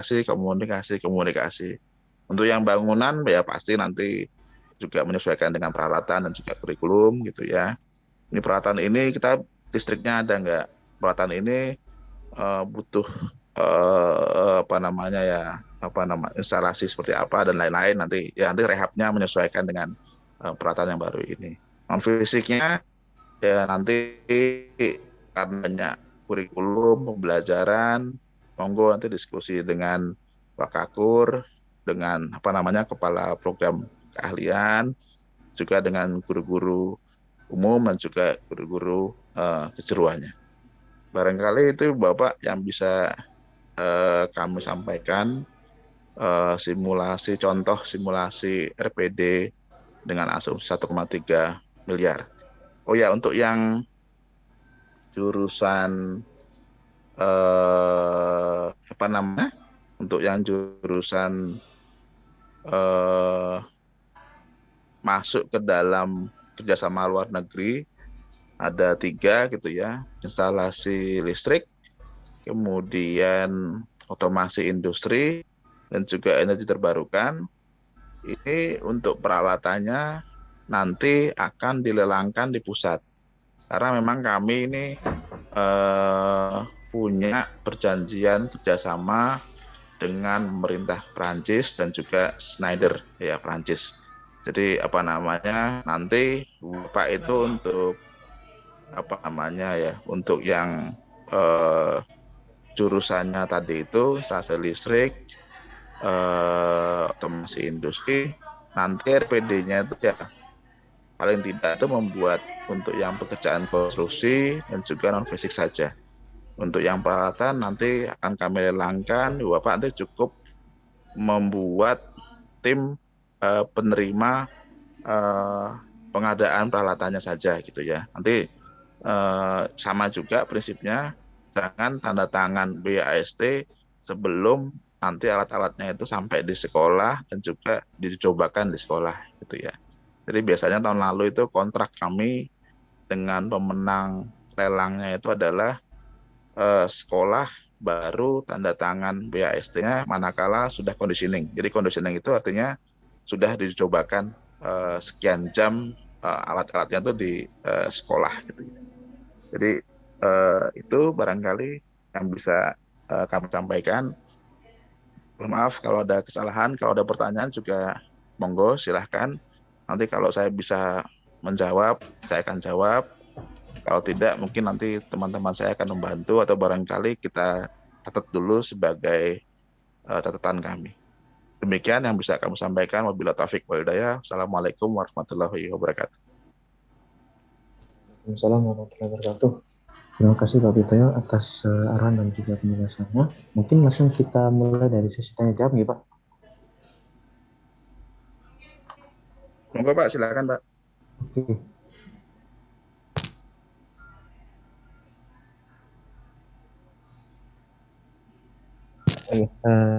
komunikasi. Untuk yang bangunan ya pasti nanti juga menyesuaikan dengan peralatan dan juga kurikulum gitu ya. Ini peralatan ini kita listriknya ada nggak? Peralatan ini butuh apa namanya ya, apa nama instalasi seperti apa dan lain-lain, nanti rehabnya menyesuaikan dengan peralatan yang baru ini. Non fisiknya ya nanti karena banyak kurikulum pembelajaran, monggo nanti diskusi dengan Pak Kakur, dengan apa namanya kepala program keahlian, juga dengan guru-guru umum dan juga guru-guru kejuruannya. Barangkali itu Bapak yang bisa kami sampaikan, simulasi RPD dengan asumsi 1,3 miliar. Oh ya, untuk yang jurusan apa namanya? Untuk yang jurusan eh, masuk ke dalam kerjasama luar negeri ada 3 gitu ya, instalasi listrik, kemudian otomasi industri, dan juga energi terbarukan. Ini untuk peralatannya nanti akan dilelangkan di pusat. Karena memang kami ini punya perjanjian kerjasama dengan pemerintah Prancis dan juga Schneider ya Prancis. Jadi apa namanya nanti Bapak itu untuk apa namanya ya untuk yang eh, jurusannya tadi itu stasiun listrik, otomasi industri, nanti RPD-nya itu ya paling tidak itu membuat untuk yang pekerjaan konstruksi dan juga non fisik saja. Untuk yang peralatan nanti akan kami lelangkan, Bapak nanti cukup membuat tim penerima eh, pengadaan peralatannya saja gitu ya. Nanti sama juga prinsipnya, jangan tanda tangan BAST sebelum nanti alat-alatnya itu sampai di sekolah dan juga dicobakan di sekolah gitu ya. Jadi biasanya tahun lalu itu kontrak kami dengan pemenang lelangnya itu adalah sekolah baru tanda tangan BAST-nya manakala sudah conditioning. Jadi conditioning itu artinya sudah dicobakan sekian jam alat-alatnya itu di sekolah gitu ya. Jadi itu barangkali yang bisa kami sampaikan. Mohon maaf kalau ada kesalahan, kalau ada pertanyaan juga monggo silahkan. Nanti kalau saya bisa menjawab, saya akan jawab. Kalau tidak, mungkin nanti teman-teman saya akan membantu atau barangkali kita catat dulu sebagai catatan kami. Demikian yang bisa kami sampaikan. Wabillahi taufiq wal hidayah. Assalamualaikum warahmatullahi wabarakatuh. Assalamualaikum warahmatullahi wabarakatuh. Terima kasih Pak Pitoyo atas arahan dan juga penjelasannya. Mungkin langsung kita mulai dari sesi tanya jawab nih Pak. Monggo Pak, silakan Pak. Oke.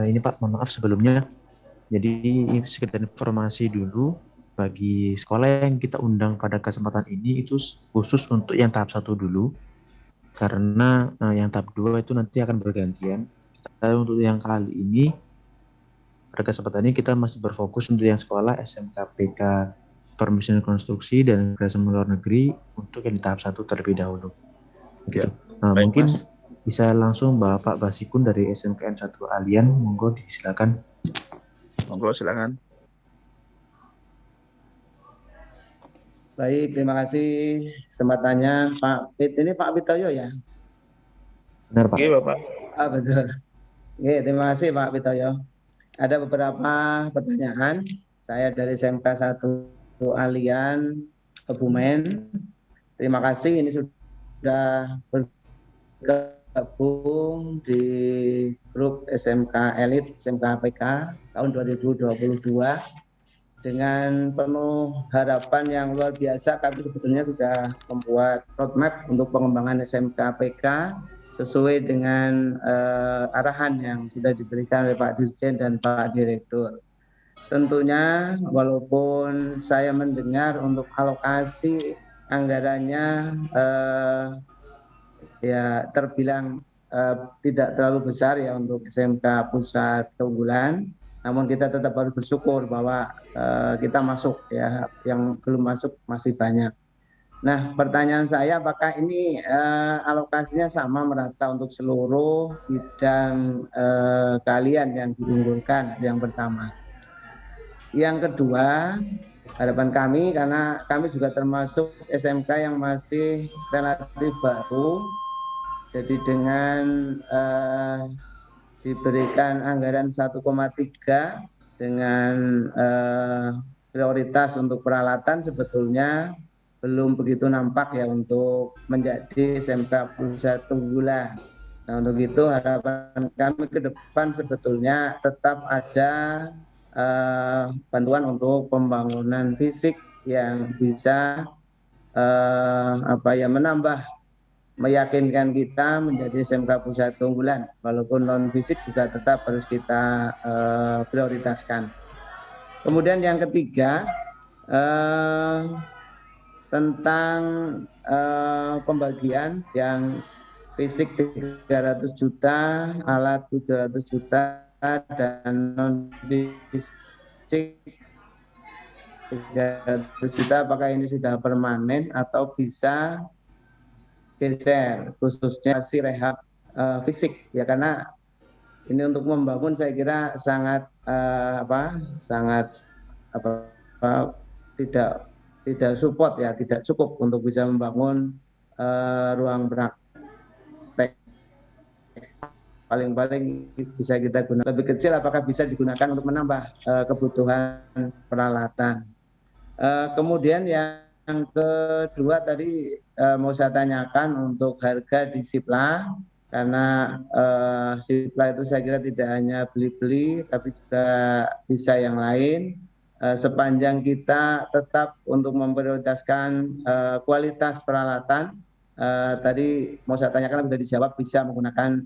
Ini Pak, mohon maaf sebelumnya. Jadi sekedar informasi dulu bagi sekolah yang kita undang pada kesempatan ini itu khusus untuk yang tahap 1 dulu. Karena yang tahap 2 itu nanti akan bergantian. Tapi untuk yang kali ini pada kesempatan ini kita masih berfokus untuk yang sekolah SMK PK Permesin Konstruksi dan kerjasama luar negeri untuk yang tahap 1 terlebih dahulu. Gitu. Ya, baik, mungkin Mas. bisa langsung Bapak Basikun dari SMKN 1 Alian, monggo disilakan. Monggo silakan. Baik, terima kasih kesempatannya Pak Pit. Ini Pak Pitoyo ya? Benar Pak. Oke, Bapak. Betul. Oke, terima kasih Pak Pitoyo. Ada beberapa pertanyaan. Saya dari SMK 1 Alian Kebumen. Terima kasih ini sudah bergabung di grup SMK Elit SMK PK tahun 2022 dengan penuh harapan yang luar biasa. Kami sebetulnya sudah membuat roadmap untuk pengembangan SMK PK sesuai dengan arahan yang sudah diberikan oleh Pak Dirjen dan Pak Direktur. Tentunya walaupun saya mendengar untuk alokasi anggarannya ya terbilang tidak terlalu besar ya untuk SMK Pusat Keunggulan. Namun kita tetap harus bersyukur bahwa kita masuk ya, yang belum masuk masih banyak. Nah, pertanyaan saya apakah ini alokasinya sama merata untuk seluruh bidang kalian yang diunggulkan, yang pertama. Yang kedua, harapan kami karena kami juga termasuk SMK yang masih relatif baru, jadi dengan diberikan anggaran 1,3 dengan prioritas untuk peralatan sebetulnya belum begitu nampak ya untuk menjadi SMK Pusat Keunggulan. Nah, untuk itu harapan kami ke depan sebetulnya tetap ada bantuan untuk pembangunan fisik yang bisa menambah, meyakinkan kita menjadi SMK Pusat Keunggulan, walaupun non fisik juga tetap harus kita prioritaskan. Kemudian yang ketiga, tentang pembagian yang fisik 300 juta, alat 700 juta, dan non fisik 300 juta, apakah ini sudah permanen atau bisa geser, khususnya si rehab fisik ya, karena ini untuk membangun saya kira sangat tidak support ya, tidak cukup untuk bisa membangun ruang praktek. Paling-paling bisa kita gunakan lebih kecil, apakah bisa digunakan untuk menambah kebutuhan peralatan. Kemudian yang kedua tadi mau saya tanyakan untuk harga di Sipla, karena Sipla itu saya kira tidak hanya beli-beli tapi juga bisa yang lain. Sepanjang kita tetap untuk memprioritaskan kualitas peralatan, tadi mau saya tanyakan sudah dijawab, bisa menggunakan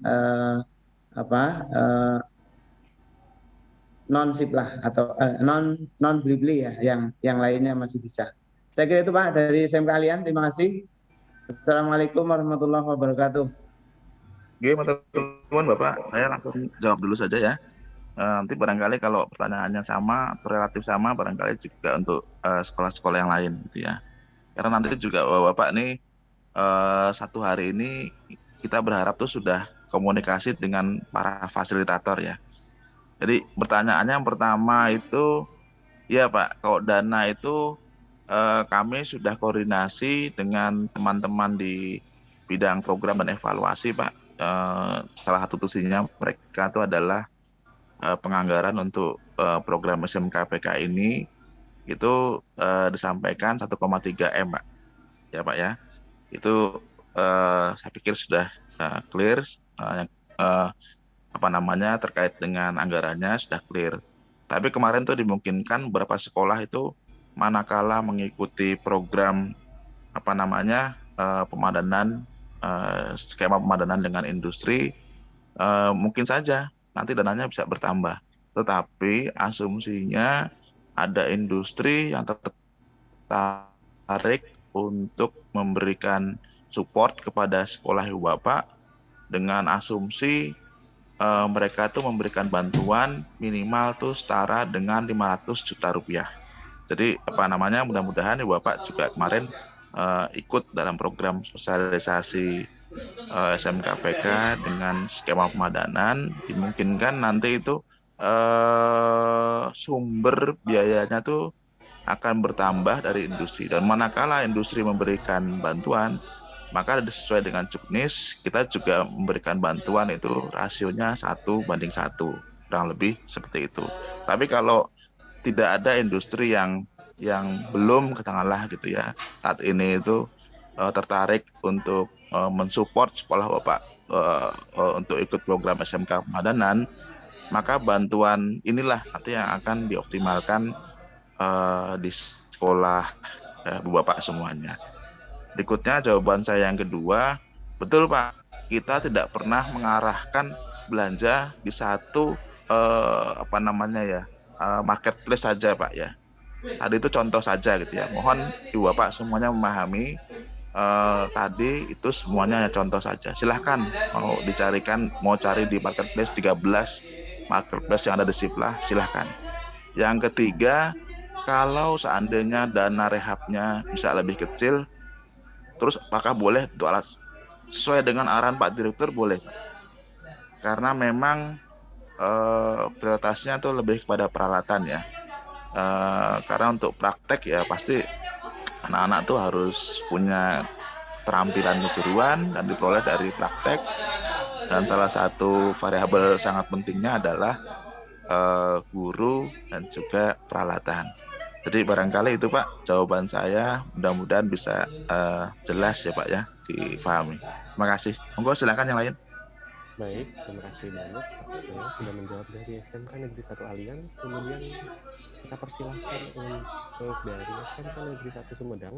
non Sipla atau non beli-beli ya, yang lainnya masih bisa. Saya kira itu Pak dari SMK kalian. Terima kasih. Assalamualaikum warahmatullahi wabarakatuh. Oke, teman-teman Bapak, saya langsung jawab dulu saja ya. Nanti barangkali kalau pertanyaannya sama atau relatif sama, barangkali juga untuk sekolah-sekolah yang lain gitu ya. Karena nanti juga Bapak nih satu hari ini kita berharap tuh sudah komunikasi dengan para fasilitator ya. Jadi pertanyaannya yang pertama itu, ya Pak, kalau dana itu kami sudah koordinasi dengan teman-teman di bidang program dan evaluasi Pak. Salah satu tusinya mereka itu adalah penganggaran untuk program SMK PK ini itu disampaikan 1,3 M Pak. Ya Pak ya. Itu saya pikir sudah clear terkait dengan anggarannya sudah clear. Tapi kemarin tuh dimungkinkan beberapa sekolah itu manakala mengikuti program pemadanan skema pemadanan dengan industri, mungkin saja nanti dananya bisa bertambah. Tetapi asumsinya ada industri yang tertarik untuk memberikan support kepada sekolah ibu bapak dengan asumsi mereka tuh memberikan bantuan minimal tuh setara dengan 500 juta rupiah. Jadi mudah-mudahan ibu bapak juga kemarin ikut dalam program sosialisasi SMK PK dengan skema pemadanan, dimungkinkan nanti itu sumber biayanya tuh akan bertambah dari industri, dan manakala industri memberikan bantuan maka sesuai dengan Juknis kita juga memberikan bantuan itu rasionya 1:1, kurang lebih seperti itu. Tapi kalau tidak ada industri yang belum katakanlah gitu ya saat ini itu tertarik untuk mensupport sekolah bapak untuk ikut program SMK pemadanan, maka bantuan inilah nanti yang akan dioptimalkan di sekolah bu bapak semuanya. Berikutnya jawaban saya yang kedua, betul Pak, kita tidak pernah mengarahkan belanja di satu marketplace saja Pak ya. Tadi itu contoh saja gitu ya. Mohon ibu bapak semuanya memahami tadi itu semuanya hanya contoh saja. Silahkan mau cari di marketplace 13 marketplace yang ada di Siplah, silahkan. Yang ketiga, kalau seandainya dana rehabnya bisa lebih kecil, terus apakah boleh untuk alat sesuai dengan arahan Pak Direktur? Boleh, Pak. Karena memang prioritasnya tuh lebih kepada peralatan ya. Karena untuk praktek ya pasti anak-anak tuh harus punya keterampilan kejuruan dan diperoleh dari praktek. Dan salah satu variabel sangat pentingnya adalah guru dan juga peralatan. Jadi barangkali itu Pak jawaban saya, mudah-mudahan bisa jelas ya Pak ya, difahami. Terima kasih. Monggo silakan yang lain. Baik, terima kasih banyak Pak Yoyo sudah menjawab dari SMK Negeri 1 Alian. Kemudian kita persilahkan untuk dari SMK Negeri 1 Sumedang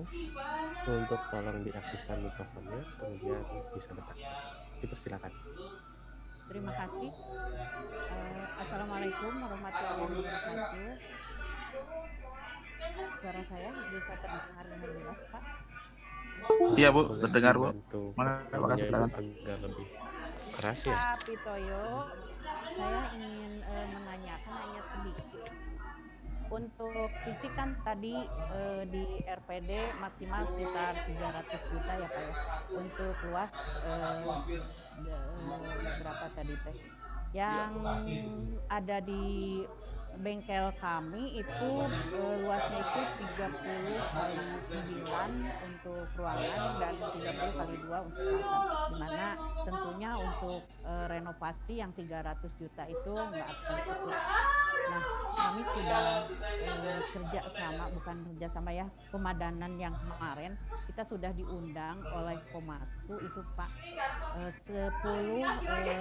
untuk tolong diaktifkan mikrofonnya, kemudian bisa bertanya. Dipersilakan. Terima kasih. Assalamualaikum warahmatullahi wabarakatuh. Suara saya bisa terdengar dengan jelas, Pak? Iya Bu, terdengar Bu. Terima kasih. Agak lebih keras ya. Pak Pitoyo, saya ingin menanyakan hanya sedikit. Untuk fisik kan tadi di RPD maksimal sekitar 300 juta ya Pak ya. Untuk luas berapa tadi teh? Yang ada di bengkel kami itu luasnya itu 30 kali 9 untuk ruangan dan 30 kali 2 untuk selatan. Dimana tentunya untuk renovasi yang 300 juta itu nggak akan cukup. Nah, kami sudah kerjasama ya, pemadanan yang kemarin kita sudah diundang oleh Komatsu itu Pak, 10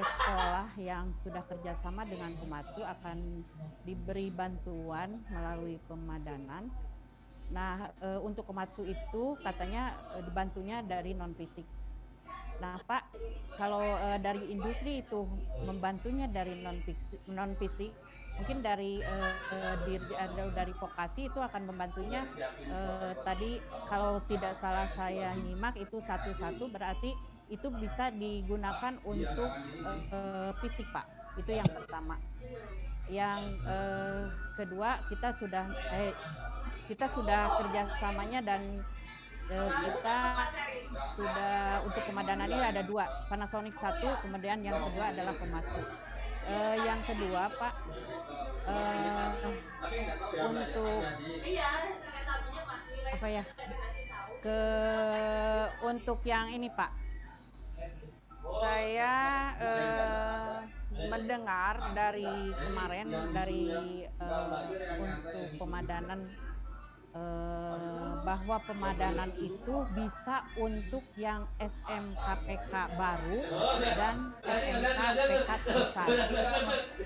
sekolah yang sudah kerjasama dengan Komatsu akan diberi bantuan melalui pemadanan. Nah, untuk Komatsu itu katanya dibantunya dari non fisik. Nah Pak, kalau dari industri itu membantunya dari non fisik, mungkin dari dari vokasi itu akan membantunya tadi kalau tidak salah saya nyimak itu satu-satu, berarti itu bisa digunakan untuk fisik Pak. Itu yang pertama. Yang kedua, kita sudah kerjasamanya dan kita sudah untuk pemadanan ini ada 2, Panasonic 1, kemudian yang kedua adalah Komatsu. Yang kedua Pak, untuk apa ya, untuk yang ini Pak, saya mendengar dari kemarin dari untuk pemadanan bahwa pemadanan itu bisa untuk yang SMKPK baru dan SMKPK terusan.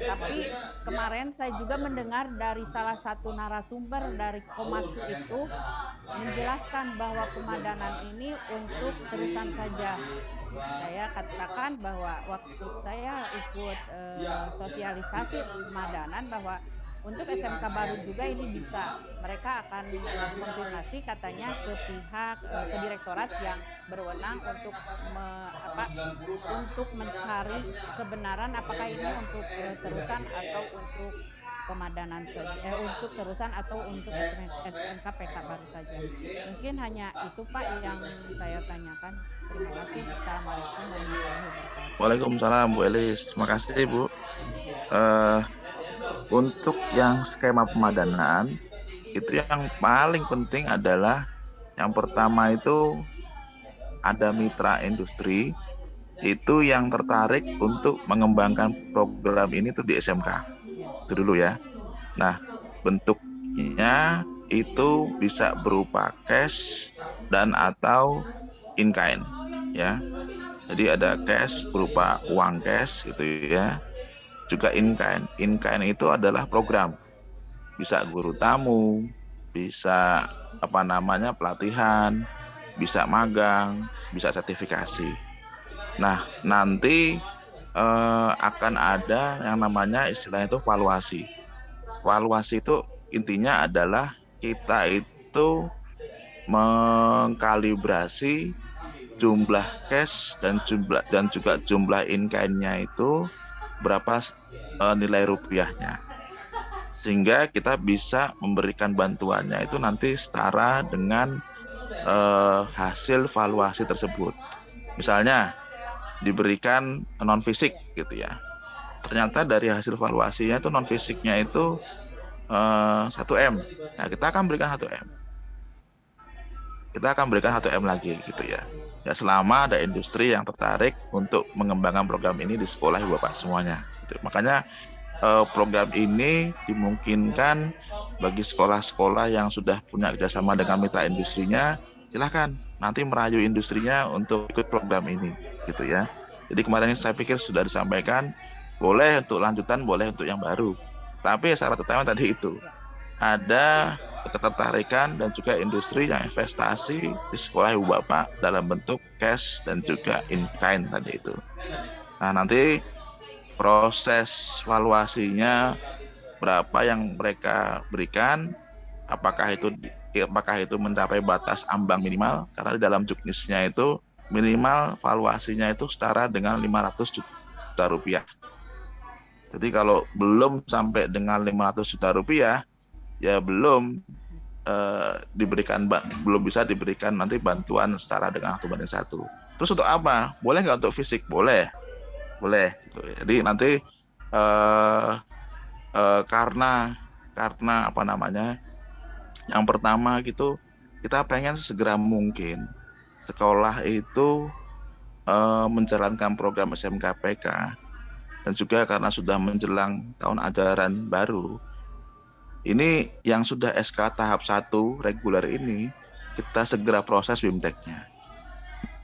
Tapi kemarin saya juga mendengar dari salah satu narasumber dari Komatsu itu menjelaskan bahwa pemadanan ini untuk terusan saja. Saya katakan bahwa waktu saya ikut sosialisasi pemadanan bahwa untuk SMK baru juga ini bisa, mereka akan konfirmasi katanya ke pihak ke direktorat yang berwenang untuk untuk mencari kebenaran apakah ini untuk terusan atau untuk pemadanan saja, untuk terusan atau untuk SMK PK baru saja. Mungkin hanya itu Pak yang saya tanyakan. Terima kasih. Assalamualaikum warahmatullahi wabarakatuh. Waalaikumsalam Bu Elis. Terima kasih Bu. Untuk yang skema pemadanan itu yang paling penting adalah yang pertama itu ada mitra industri itu yang tertarik untuk mengembangkan program ini tuh di SMK itu dulu ya. Nah, bentuknya itu bisa berupa cash dan atau in kind ya. Jadi ada cash berupa uang cash gitu ya. Juga in kind. In kind itu adalah program. Bisa guru tamu, bisa pelatihan, bisa magang, bisa sertifikasi. Nah, nanti akan ada yang namanya istilahnya itu valuasi. Valuasi itu intinya adalah kita itu mengkalibrasi jumlah cash dan juga jumlah in-kind-nya itu berapa nilai rupiahnya, sehingga kita bisa memberikan bantuannya itu nanti setara dengan hasil valuasi tersebut. Misalnya diberikan non fisik gitu ya, ternyata dari hasil valuasinya itu non fisiknya itu 1M. Nah, kita akan berikan 1M. Kita akan berikan 1M lagi gitu ya. Ya, selama ada industri yang tertarik untuk mengembangkan program ini di sekolah Ibu Bapak semuanya. Gitu. Makanya program ini dimungkinkan bagi sekolah-sekolah yang sudah punya kerjasama dengan mitra industrinya, silahkan nanti merayu industrinya untuk ikut program ini gitu ya. Jadi kemarin saya pikir sudah disampaikan, boleh untuk lanjutan, boleh untuk yang baru. Tapi syarat utama tadi itu, ada ketertarikan dan juga industri yang investasi di sekolah Ibu Bapak dalam bentuk cash dan juga in-kind tadi itu. Nah, nanti proses valuasinya berapa yang mereka berikan, apakah itu mencapai batas ambang minimal, karena di dalam juknisnya itu minimal valuasinya itu setara dengan 500 juta rupiah. Jadi kalau belum sampai dengan 500 juta rupiah, ya belum belum bisa diberikan nanti bantuan setara dengan 1:1. Terus untuk apa? Boleh nggak untuk fisik? Boleh gitu. Jadi nanti karena apa namanya, yang pertama gitu, kita pengen segera mungkin sekolah itu menjalankan program SMKPK, dan juga karena sudah menjelang tahun ajaran baru, ini yang sudah SK tahap 1 reguler ini kita segera proses BIMTEK-nya.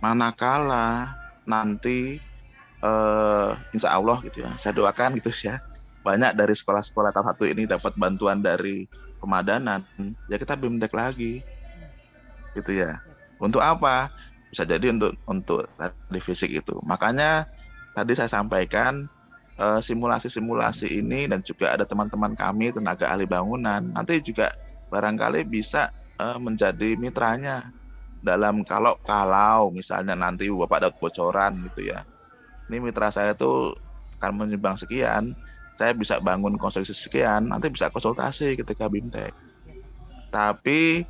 Manakala nanti insya Allah gitu ya, saya doakan gitu ya, banyak dari sekolah-sekolah tahap 1 ini dapat bantuan dari pemadanan, ya kita BIMTEK lagi gitu ya. Untuk apa? Bisa jadi untuk tadi fisik itu. Makanya tadi saya sampaikan simulasi-simulasi ini, dan juga ada teman-teman kami tenaga ahli bangunan nanti juga barangkali bisa menjadi mitranya dalam kalau misalnya nanti Bapak dapat bocoran gitu ya, ini mitra saya tuh akan menyumbang sekian, saya bisa bangun konstruksi sekian, nanti bisa konsultasi ketika BIMTEK. Tapi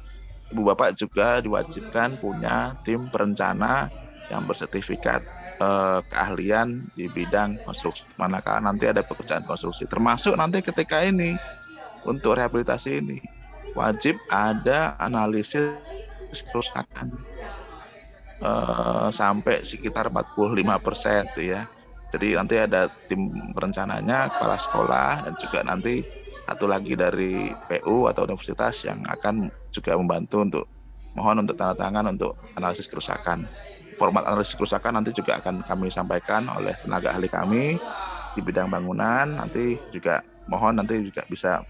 Ibu Bapak juga diwajibkan punya tim perencana yang bersertifikat keahlian di bidang konstruksi, manakala nanti ada pekerjaan konstruksi, termasuk nanti ketika ini untuk rehabilitasi ini wajib ada analisis kerusakan sampai sekitar 45% tuh ya. Jadi nanti ada tim perencananya, kepala sekolah, dan juga nanti satu lagi dari PU atau universitas yang akan juga membantu untuk mohon untuk tanda tangan untuk analisis kerusakan. Format analisis kerusakan nanti juga akan kami sampaikan oleh tenaga ahli kami di bidang bangunan. Nanti juga mohon nanti juga bisa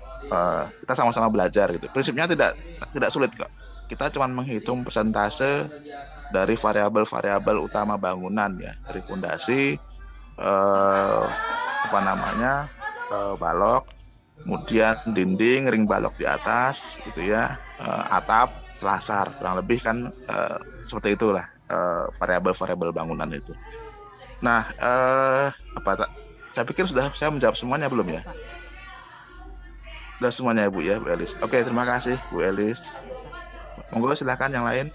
kita sama-sama belajar gitu. Prinsipnya tidak sulit kok. Kita cuma menghitung persentase dari variabel-variabel utama bangunan ya, dari fondasi, balok, kemudian dinding, ring balok di atas gitu ya, atap, selasar, kurang lebih kan seperti itulah variabel-variabel bangunan itu. Nah, saya pikir sudah saya menjawab semuanya belum ya? Sudah semuanya ya Bu ya, Bu Elis. Oke, terima kasih Bu Elis. Monggo silakan yang lain.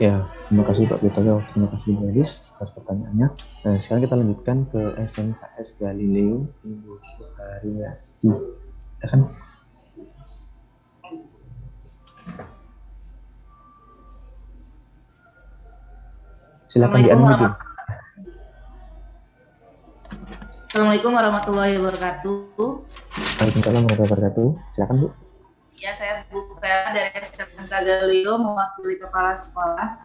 Ya, terima kasih Pak Bitoyo, terima kasih Bu Elis atas pertanyaannya. Nah, sekarang kita lanjutkan ke SMKS Galileo Ibu Suharyati. Ya kan? Silakan di-unmute. Assalamualaikum warahmatullahi wabarakatuh. Waalaikumsalam warahmatullahi wabarakatuh. Silakan Bu. Ya, saya Bu Vera dari SMK Galileo mewakili kepala sekolah.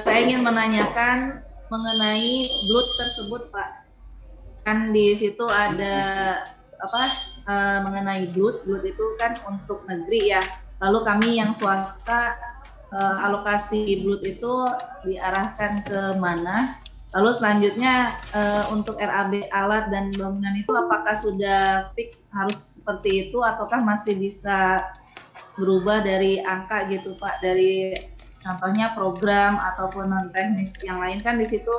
Saya ingin menanyakan mengenai BLUT tersebut, Pak. Kan di situ ada mengenai BLUT itu kan untuk negeri ya. Lalu kami yang swasta alokasi BLUT itu diarahkan ke mana? Lalu selanjutnya untuk RAB alat dan bangunan itu apakah sudah fix harus seperti itu ataukah masih bisa berubah dari angka gitu Pak, dari contohnya program ataupun non teknis yang lain kan di situ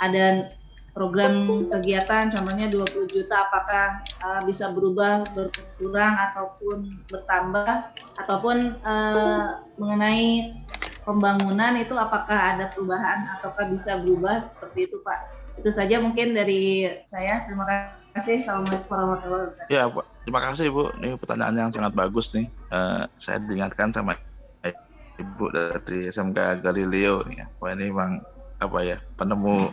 ada program kegiatan contohnya 20 juta apakah bisa berubah berkurang ataupun bertambah ataupun mengenai pembangunan itu apakah ada perubahan ataukah bisa berubah seperti itu Pak. Itu saja mungkin dari saya. Terima kasih. Assalamualaikum warahmatullahi wabarakatuh. Ya, Pak. Terima kasih Ibu. Ini pertanyaan yang sangat bagus nih. Saya diingatkan sama Ibu dari SMK Galileo nih. Wah, ini memang apa ya, penemu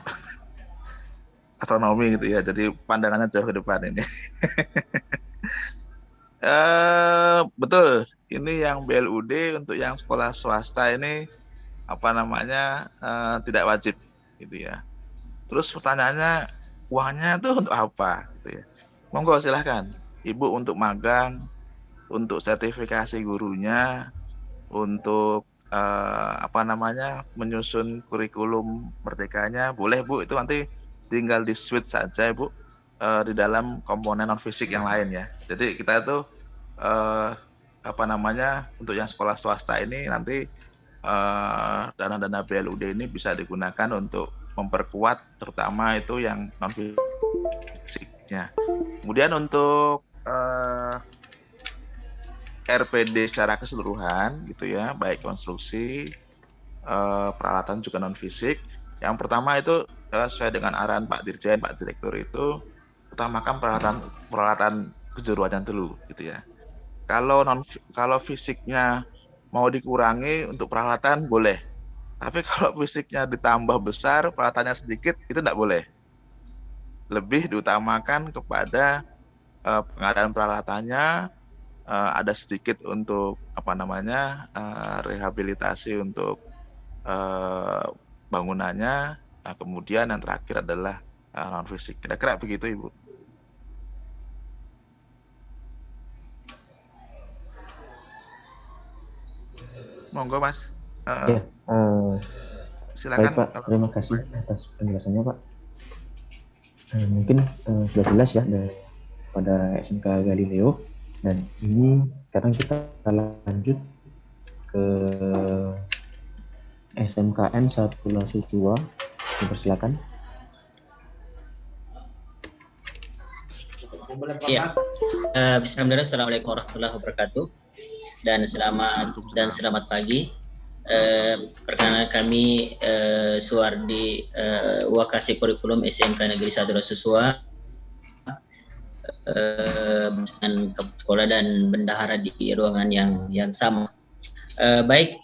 astronomi gitu ya. Jadi pandangannya jauh ke depan ini. Betul. Ini yang BLUD untuk yang sekolah swasta ini apa namanya tidak wajib gitu ya. Terus pertanyaannya uangnya itu untuk apa gitu ya. Monggo silahkan Ibu untuk magang, untuk sertifikasi gurunya, untuk apa namanya menyusun kurikulum merdekanya, boleh Bu, itu nanti tinggal di switch saja Ibu di dalam komponen non fisik yang lain ya. Jadi kita itu apa namanya untuk yang sekolah swasta ini nanti dana-dana BLUD ini bisa digunakan untuk memperkuat terutama itu yang non fisiknya. Kemudian untuk RPD secara keseluruhan gitu ya, baik konstruksi, peralatan juga non fisik. Yang pertama itu sesuai dengan arahan Pak Dirjen, Pak Direktur itu utamakan peralatan kejuruan dulu gitu ya. Kalau fisiknya mau dikurangi untuk peralatan boleh. Tapi kalau fisiknya ditambah besar, peralatannya sedikit, itu tidak boleh. Lebih diutamakan kepada pengadaan peralatannya, ada sedikit untuk apa namanya rehabilitasi untuk bangunannya, kemudian yang terakhir adalah non fisik. Kira-kira begitu Ibu. Monggo Mas. Ya, Silakan. baik Pak, terima kasih atas penjelasannya Pak. Mungkin sudah jelas ya pada SMK Galileo, dan ini sekarang kita lanjut ke SMKN Satula Susua. Dipersilakan. Ya, bismillahirrahmanirrahim. Assalamualaikum warahmatullahi wabarakatuh dan selamat pagi. Perkenalkan kami Suwardi Wakasi Kurikulum SMK Negeri Satula Susua, sekolah dan bendahara di ruangan yang sama. Baik,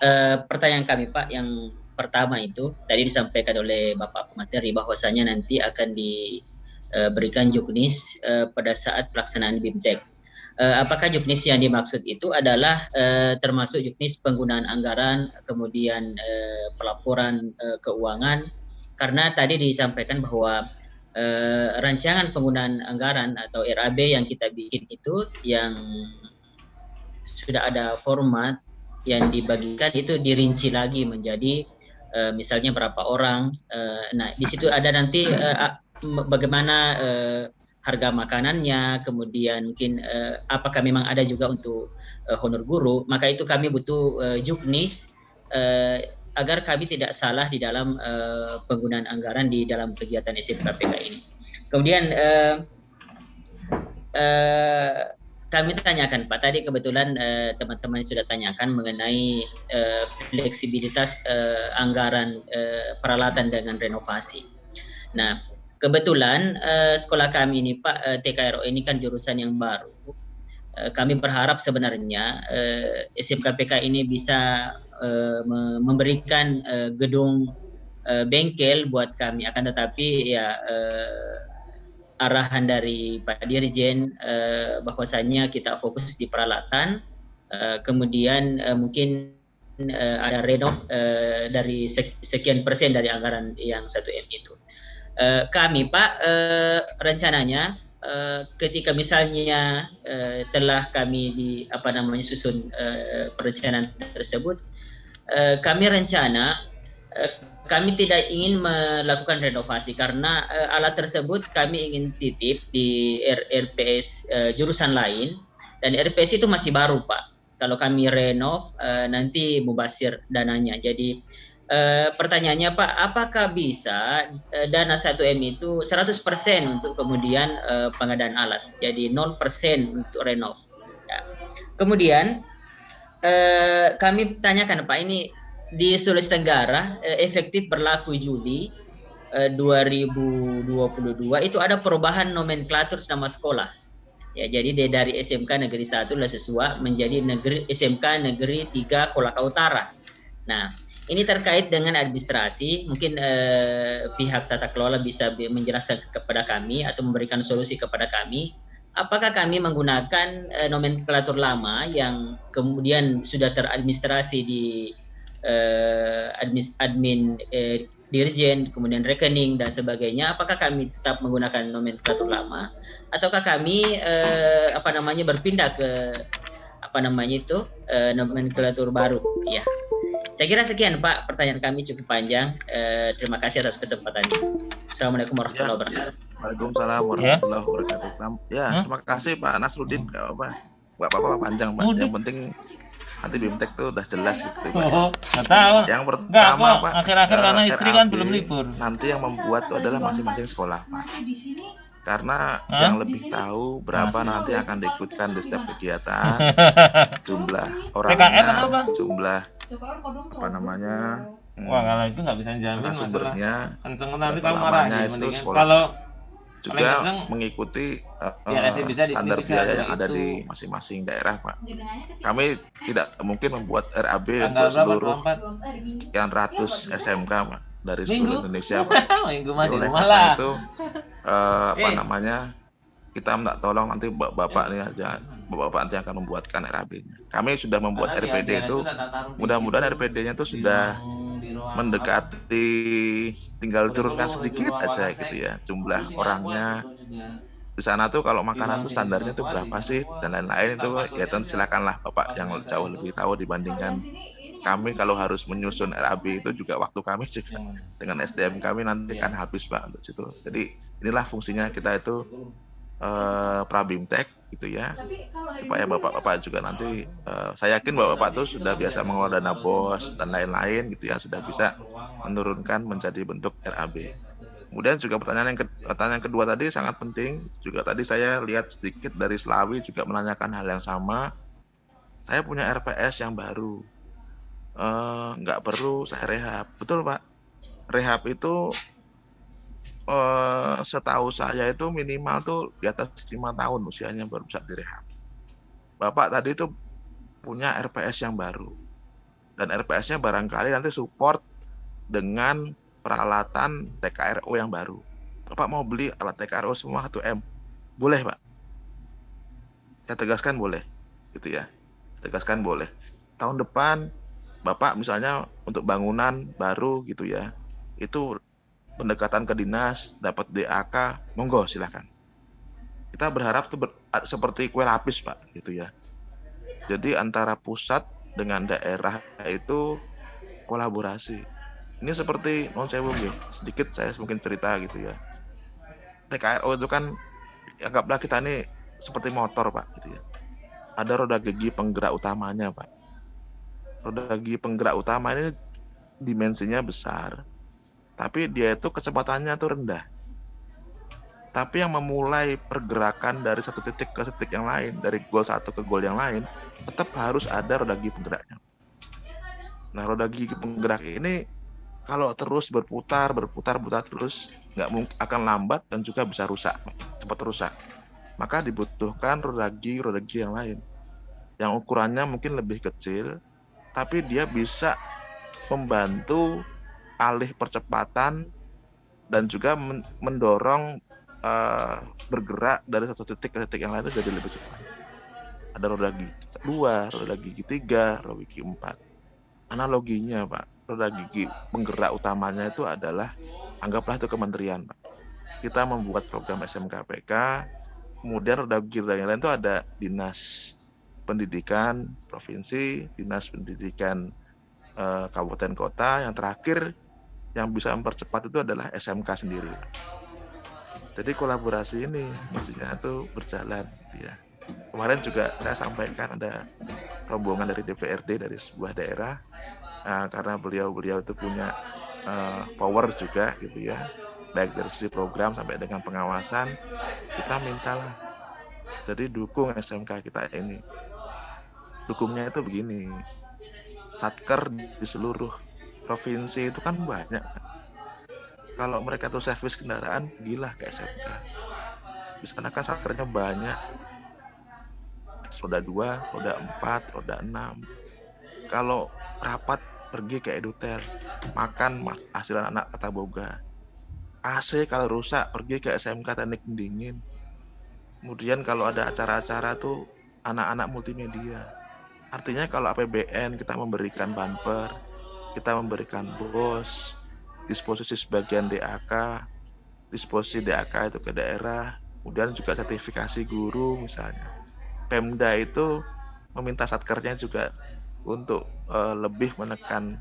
pertanyaan kami Pak yang pertama itu tadi disampaikan oleh Bapak pemateri bahwasanya nanti akan diberikan juknis pada saat pelaksanaan BIMTEK. Apakah juknis yang dimaksud itu adalah termasuk juknis penggunaan anggaran, kemudian pelaporan keuangan? Karena tadi disampaikan bahwa rancangan penggunaan anggaran atau RAB yang kita bikin itu yang sudah ada format yang dibagikan itu dirinci lagi menjadi misalnya berapa orang. Nah, di situ ada nanti bagaimana harga makanannya, kemudian mungkin apakah memang ada juga untuk honor guru. Maka itu kami butuh juknis agar kami tidak salah di dalam penggunaan anggaran di dalam kegiatan SMKPK ini. Kemudian kami tanyakan Pak, tadi kebetulan teman-teman sudah tanyakan mengenai fleksibilitas anggaran peralatan dengan renovasi. Nah, kebetulan sekolah kami ini Pak, TKRO ini kan jurusan yang baru. Kami berharap sebenarnya SMKPK ini bisa memberikan gedung bengkel buat kami, akan tetapi ya arahan dari Pak Dirjen bahwasanya kita fokus di peralatan, kemudian mungkin ada renov dari sekian persen dari anggaran yang 1M itu. Kami Pak rencananya ketika misalnya telah kami susun perencanaan tersebut, kami rencana kami tidak ingin melakukan renovasi karena alat tersebut kami ingin titip di RPS jurusan lain, dan RPS itu masih baru Pak. kalau kami renov nanti mubazir dananya. Jadi pertanyaannya Pak, apakah bisa dana 1M itu 100% untuk kemudian pengadaan alat, jadi 0% untuk renov. Ya. Kemudian kami tanyakan Pak, ini di Sulawesi Tenggara efektif berlaku Juli 2022 itu ada perubahan nomenklatur nama sekolah. Ya, jadi dari SMK Negeri 1 Lasesua menjadi SMK Negeri 3 Kolaka Utara. Nah, ini terkait dengan administrasi, mungkin pihak tata kelola bisa menjelaskan kepada kami atau memberikan solusi kepada kami. Apakah kami menggunakan nomenklatur lama yang kemudian sudah teradministrasi di admin dirjen, kemudian rekening dan sebagainya? Apakah kami tetap menggunakan nomenklatur lama, ataukah kami berpindah ke nomenklatur baru? Ya, saya kira sekian Pak, pertanyaan kami cukup panjang. Terima kasih atas kesempatannya. Assalamualaikum warahmatullahi wabarakatuh. Waalaikumsalam warahmatullahi wabarakatuh. Ya, terima kasih Pak Nasruddin. Gak apa-apa, Bapak panjang Pak. Yang penting nanti BIMTEK tuh udah jelas gitu Pak. Nggak tahu. Yang pertama Pak, akhir-akhir karena istri kan belum libur. Nanti yang membuat itu adalah masing-masing sekolah Pak. Karena yang lebih tahu berapa nanti akan diikutkan di setiap kegiatan, jumlah orangnya, jumlah wah, kalau itu nggak bisa dijamin sumbernya, kenceng nanti kamu marah itu sekolah. Kalau juga mengikuti standar biaya yang ada di masing-masing daerah Pak. Kami tidak mungkin membuat RAB untuk seluruh sekian ratus SMK Pak, dari seluruh Indonesia Pak. Oleh karena itu kita minta tolong nanti Bapak nanti akan membuatkan RAB-nya. Kami sudah membuat RPD itu, mudah-mudahan RPD-nya itu sudah mendekati, tinggal turunkan sedikit aja gitu ya jumlah orangnya. Di sana tuh kalau makanan tuh standarnya tuh berapa sih dan lain-lain itu ya tentu silakanlah Bapak yang jauh lebih tahu dibandingkan kami. Kalau harus menyusun RAB itu juga waktu kami juga dengan SDM kami nanti kan habis Pak untuk situ. Jadi inilah fungsinya kita itu Prabimtek gitu ya, supaya bapak-bapak juga nanti saya yakin bapak-bapak tuh sudah biasa mengelola dana BOS dan lain-lain gitu ya, sudah bisa menurunkan menjadi bentuk RAB. Kemudian juga pertanyaan yang kedua tadi sangat penting juga, tadi saya lihat sedikit dari Selawi juga menanyakan hal yang sama. Saya punya RPS yang baru, nggak perlu saya rehab. Betul Pak, rehab itu setahu saya itu minimal tuh di atas 5 tahun usianya baru bisa direhab. Bapak tadi itu punya RPS yang baru, dan RPS-nya barangkali nanti support dengan peralatan TKRO yang baru. Bapak mau beli alat TKRO semua 1M, boleh Pak? Saya tegaskan boleh, gitu ya. Tegaskan boleh. Tahun depan Bapak misalnya untuk bangunan baru gitu ya, itu pendekatan ke dinas, dapat DAK, monggo silahkan. Kita berharap itu seperti kue lapis Pak, gitu ya. Jadi antara pusat dengan daerah itu kolaborasi. Ini seperti non sewu sedikit saya mungkin cerita gitu ya. TKRO itu kan anggaplah kita ini seperti motor Pak, gitu ya. Ada roda gigi penggerak utamanya Pak. Roda gigi penggerak utama ini dimensinya besar, tapi dia itu kecepatannya tuh rendah. Tapi yang memulai pergerakan dari satu titik ke titik yang lain, dari gol satu ke gol yang lain, tetap harus ada roda gigi penggeraknya. Nah, roda gigi penggerak ini kalau terus berputar terus, nggak mungkin, akan lambat dan juga bisa rusak, cepat rusak. Maka dibutuhkan roda gigi yang lain, yang ukurannya mungkin lebih kecil, tapi dia bisa membantu alih percepatan dan juga mendorong bergerak dari satu titik ke titik yang lain itu jadi lebih cepat. Ada roda gigi 2, roda gigi 3, roda gigi 4. Analoginya Pak, roda gigi penggerak utamanya itu adalah, anggaplah itu kementerian Pak. Kita membuat program SMKPK, kemudian roda gigi yang lain itu ada dinas pendidikan provinsi, dinas pendidikan kabupaten kota, yang terakhir yang bisa mempercepat itu adalah SMK sendiri. Jadi kolaborasi ini mestinya itu berjalan gitu ya. Kemarin juga saya sampaikan ada rombongan dari DPRD dari sebuah daerah, karena beliau itu punya power juga gitu ya, baik dari sisi program sampai dengan pengawasan. Kita mintalah, jadi dukung SMK kita ini. Dukungnya itu begini, satker di seluruh provinsi itu kan banyak. Kalau mereka tuh servis kendaraan, gila ke SMK. Di sana kan satkernya banyak, roda 2, roda 4, roda 6. Kalau rapat pergi ke Edutel, makan hasil anak tata boga. AC kalau rusak pergi ke SMK Teknik Pendingin. Kemudian kalau ada acara-acara tuh anak-anak multimedia. Artinya kalau APBN kita memberikan bumper, kita memberikan BOS, disposisi sebagian DAK, disposisi DAK itu ke daerah, kemudian juga sertifikasi guru misalnya. Pemda itu meminta satkernya juga untuk lebih menekan,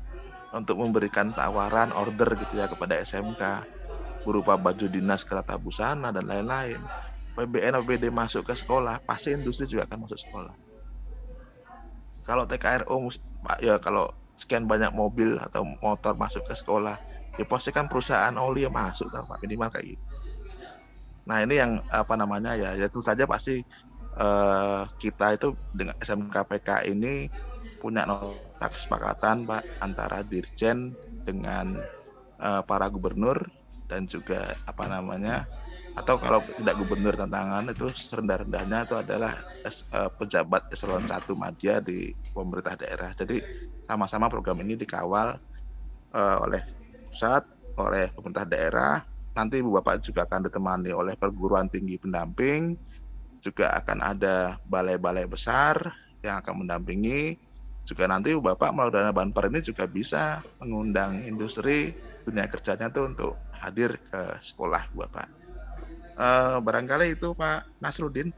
untuk memberikan tawaran order gitu ya kepada SMK berupa baju dinas, kereta busana dan lain-lain. PBN APBD masuk ke sekolah, pasti industri juga akan masuk sekolah. Kalau TKRO ya, kalau sekian banyak mobil atau motor masuk ke sekolah, ya pasti kan perusahaan oli yang masuk kan Pak, minimal kayak gitu. Nah ini yang ya itu saja pasti kita itu dengan SMKPK ini punya nota kesepakatan Pak antara Dirjen dengan para gubernur dan juga atau kalau tidak gubernur tantangan itu serendah-rendahnya itu adalah pejabat eselon 1 madya di pemerintah daerah. Jadi sama-sama program ini dikawal oleh pusat, oleh pemerintah daerah. Nanti Ibu Bapak juga akan ditemani oleh perguruan tinggi pendamping, juga akan ada balai-balai besar yang akan mendampingi. Juga nanti Ibu Bapak melalui dana banper ini juga bisa mengundang industri dunia kerjanya tuh untuk hadir ke sekolah Bapak. Barangkali itu Pak Nasruddin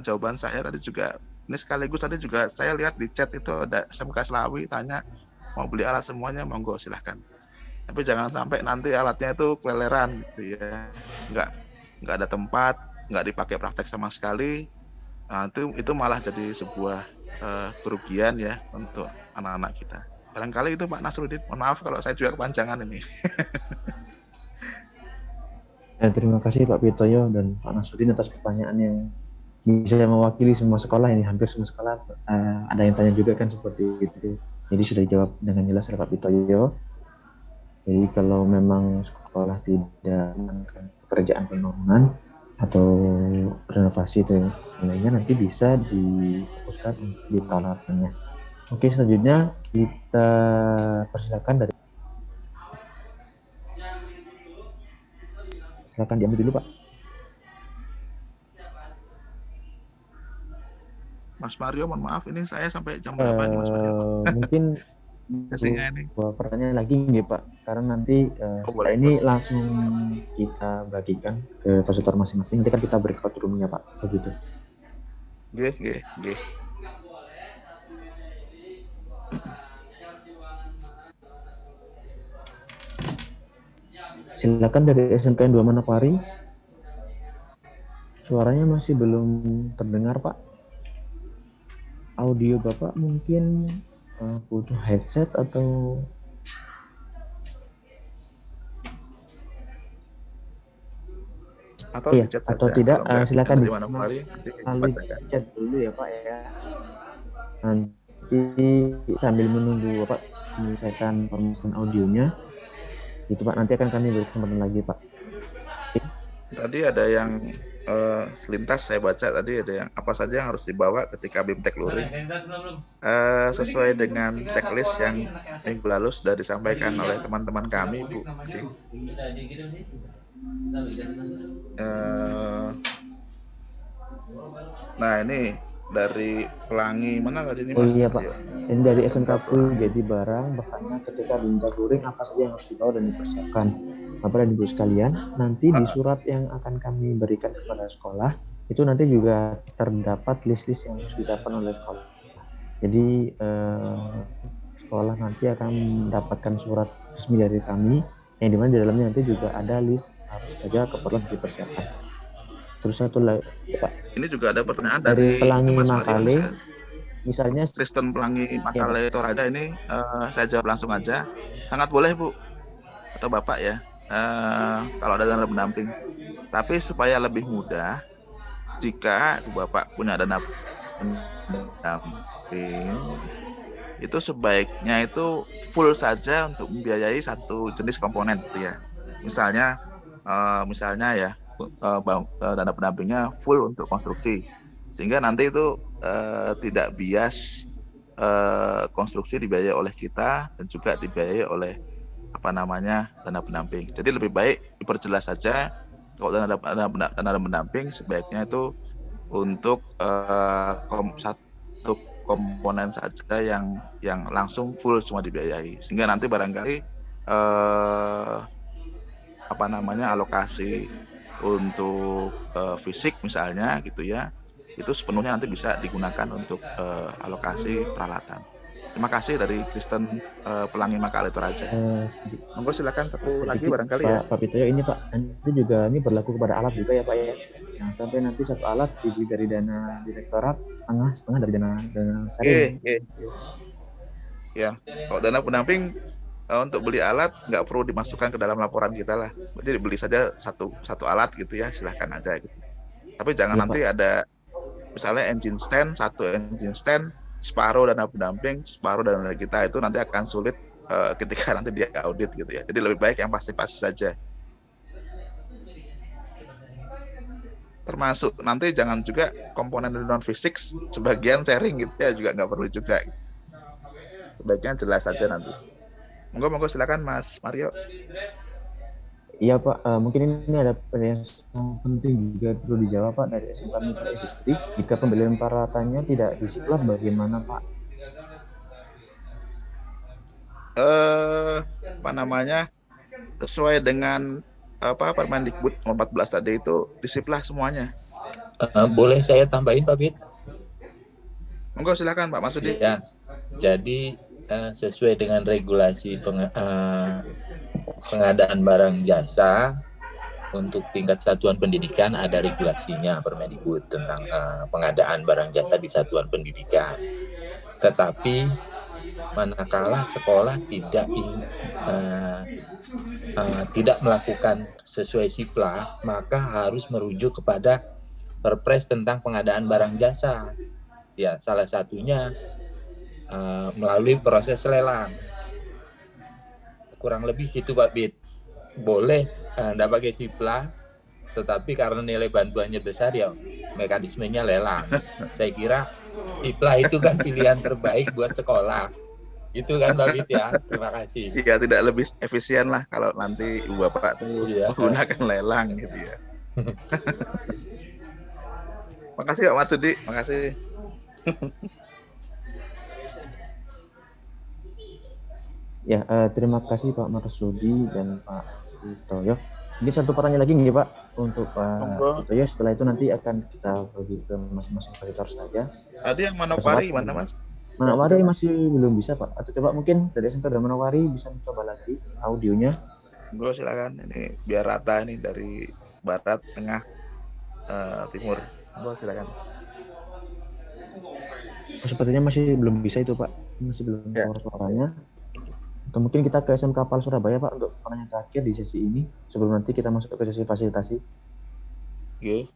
jawaban saya tadi juga. Ini sekaligus tadi juga saya lihat di chat itu ada SMK Selawi tanya mau beli alat semuanya, monggo silahkan. Tapi jangan sampai nanti alatnya itu keleleran gitu ya, nggak ada tempat, nggak dipakai praktek sama sekali. Nah, itu malah jadi sebuah kerugian ya untuk anak-anak kita. Barangkali itu Pak Nasruddin. Mohon maaf kalau saya juga kepanjangan ini. Terima kasih Pak Pitoyo dan Pak Nasruddin atas pertanyaan yang bisa mewakili semua sekolah ini, hampir semua sekolah. Ada yang tanya juga kan seperti itu. Jadi sudah dijawab dengan jelas oleh Pak Pitoyo. Jadi kalau memang sekolah tidak melakukan pekerjaan pembangunan atau renovasi itu lainnya, nanti bisa difokuskan untuk ditolakannya. Oke, selanjutnya kita persilakan dari. Silakan diambil dulu Pak. Mas Mario, mohon maaf ini saya sampai jam berapa nih Mas Mario? Mungkin dua pertanyaan lagi nih Pak, karena nanti setelah ini langsung kita bagikan ke peserta masing-masing. Nanti kan kita breakout room-nya Pak, begitu. Nggih. Silakan dari SMK 2 Manokwari. Suaranya masih belum terdengar Pak. Audio Bapak mungkin butuh headset atau iya, atau tidak, silakan melalui chat dulu ya Pak ya. Nanti sambil menunggu Bapak menyelesaikan permasalahan audionya, itu Pak, nanti akan kami beri kesempatan lagi Pak. Tadi ada yang selintas saya baca tadi, ada yang apa saja yang harus dibawa ketika BIMTEK Luring. Sesuai dengan checklist yang minggu lalu sudah disampaikan oleh teman-teman kami Bu. Nah ini dari Pelangi mana tadi ini Mas? Iya Pak, ini dari SMK jadi barang, bahkan ketika BIMTEK Luring apa saja yang harus dibawa dan dipersiapkan. Bapak dan Ibu sekalian, nanti di surat yang akan kami berikan kepada sekolah, itu nanti juga terdapat list-list yang harus disiapkan oleh sekolah. Jadi sekolah nanti akan mendapatkan surat resmi dari kami, yang dimana di dalamnya nanti juga ada list apa saja keperluan dipersiapkan. Terus satu lagi Pak. Ini juga ada pertanyaan dari Pelangi Makale. misalnya Kristen Pelangi Makale Toraja ini saya jawab langsung aja. Sangat boleh Bu atau Bapak ya, kalau ada dana pendamping. Tapi supaya lebih mudah, jika Bapak punya dana pendamping, itu sebaiknya itu full saja untuk membiayai satu jenis komponen gitu ya. Misalnya ya dana pendampingnya full untuk konstruksi, sehingga nanti itu tidak bias konstruksi dibiayai oleh kita dan juga dibiayai oleh dana pendamping. Jadi lebih baik diperjelas saja kalau dana pendamping sebaiknya itu untuk satu komponen saja yang langsung full semua dibiayai, sehingga nanti barangkali alokasi untuk fisik misalnya gitu ya, itu sepenuhnya nanti bisa digunakan untuk alokasi peralatan. Terima kasih dari Kristen Pelangi Makale Toraja. Monggo silakan satu lagi barangkali ya. Pak Pitoyo, ini Pak, nanti juga ini berlaku kepada alat juga ya Pak ya. Yang sampai nanti satu alat dibeli dari dana direktorat, setengah dari dana sharing. Ya, kalau dana pendamping untuk beli alat nggak perlu dimasukkan ke dalam laporan kita lah. Jadi beli saja satu alat gitu ya, silahkan aja gitu. Tapi jangan nanti Pak, ada misalnya satu engine stand, separuh dana pendamping, separuh dana kita, itu nanti akan sulit ketika nanti dia audit gitu ya. Jadi lebih baik yang pasti-pasti saja. Termasuk nanti jangan juga komponen non fisik sebagian sharing gitu ya, juga nggak perlu juga. Sebaiknya jelas saja nanti. Monggo silakan Mas Mario. Iya Pak, mungkin ini ada pertanyaan yang penting juga perlu dijawab Pak dari SMK Mitra Industri. Jika pembelian peralatannya tidak disiplak, bagaimana Pak? Sesuai dengan Permendikbud nomor 14 tadi itu disiplah semuanya. Boleh saya tambahin Pak Bit? Monggo silakan Pak Masudi. Ya, jadi sesuai dengan regulasi pengadaan barang jasa untuk tingkat satuan pendidikan, ada regulasinya Permendikbud tentang pengadaan barang jasa di satuan pendidikan. Tetapi manakala sekolah tidak melakukan sesuai sipla, maka harus merujuk kepada Perpres tentang pengadaan barang jasa. Ya, salah satunya melalui proses lelang. Kurang lebih gitu Pak Bit. Boleh Anda pakai sipla, tetapi karena nilai bantuannya besar ya mekanismenya lelang. Saya kira sipla itu kan pilihan terbaik buat sekolah. Itu kan Pak Bit ya. Terima kasih. Iya, tidak lebih efisien lah kalau nanti Ibu Bapak tuh menggunakan lelang gitu ya. Makasih Pak Marsudi, makasih. Ya, terima kasih Pak Marsudi dan Pak Pitoyo. Ini satu pertanyaan lagi nih Pak untuk Pak Pitoyo. Setelah itu nanti akan kita bagi ke masing-masing fakilitator saja. Tadi yang Manowari mana Mas? Manowari masih belum bisa Pak. Atau coba mungkin dari SMK dan Manowari bisa mencoba lagi audionya. Monggo silakan. Ini biar rata ini dari barat, tengah, timur. Monggo silakan. Sepertinya masih belum bisa itu Pak. Masih belum keluar suaranya. Atau mungkin kita ke SMK PAL Surabaya Pak untuk pertanyaan terakhir di sesi ini sebelum nanti kita masuk ke sesi fasilitasi. Oke.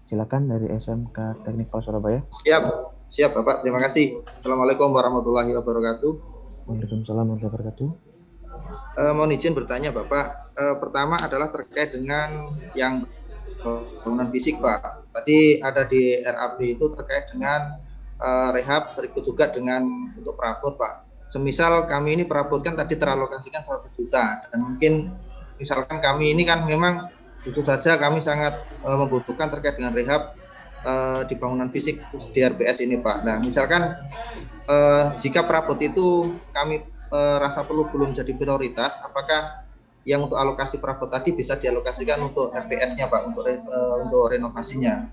Silakan dari SMK Teknik PAL Surabaya. Siap Bapak. Terima kasih. Assalamualaikum warahmatullahi wabarakatuh. Waalaikumsalam warahmatullahi wabarakatuh. Mohon izin bertanya Bapak. Pertama adalah terkait dengan yang bangunan fisik Pak. Tadi ada di RAB itu terkait dengan rehab, terikut juga dengan untuk perabot Pak. Semisal kami ini perabot kan tadi teralokasikan 100 juta dan mungkin misalkan kami ini kan memang jujur saja kami sangat membutuhkan terkait dengan rehab di bangunan fisik di RBS ini Pak. Nah misalkan jika perabot itu kami rasa belum jadi prioritas, apakah yang untuk alokasi perabot tadi bisa dialokasikan untuk RBS-nya Pak, untuk renovasinya?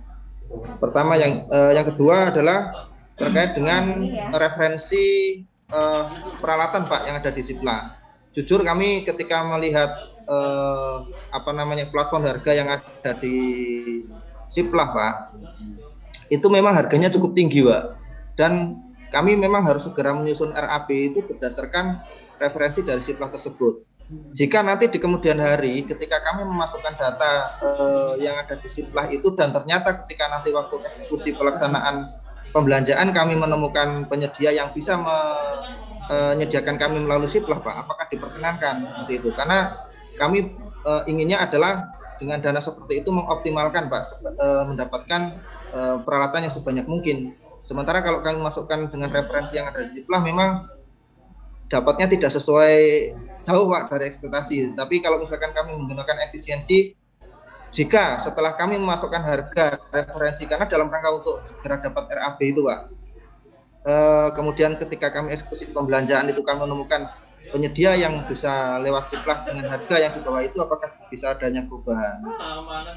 Pertama, yang kedua adalah terkait dengan referensi peralatan Pak yang ada di Sipla. Jujur kami ketika melihat platform harga yang ada di Siplah Pak, itu memang harganya cukup tinggi Pak, dan kami memang harus segera menyusun RAB itu berdasarkan referensi dari Siplah tersebut. Jika nanti di kemudian hari ketika kami memasukkan data yang ada di Siplah itu dan ternyata ketika nanti waktu eksekusi pelaksanaan pembelanjaan kami menemukan penyedia yang bisa menyediakan kami melalui Siplah Pak, apakah diperkenankan seperti itu? Karena kami inginnya adalah dengan dana seperti itu mengoptimalkan Pak, mendapatkan peralatan yang sebanyak mungkin. Sementara kalau kami masukkan dengan referensi yang ada di Siplah memang dapatnya tidak sesuai jauh Pak dari ekspektasi. Tapi kalau misalkan kami menggunakan efisiensi, jika setelah kami memasukkan harga referensi karena dalam rangka untuk segera dapat RAB itu Pak, kemudian ketika kami eksekusi pembelanjaan itu kami menemukan penyedia yang bisa lewat Siplah dengan harga yang di bawah itu, apakah bisa adanya perubahan?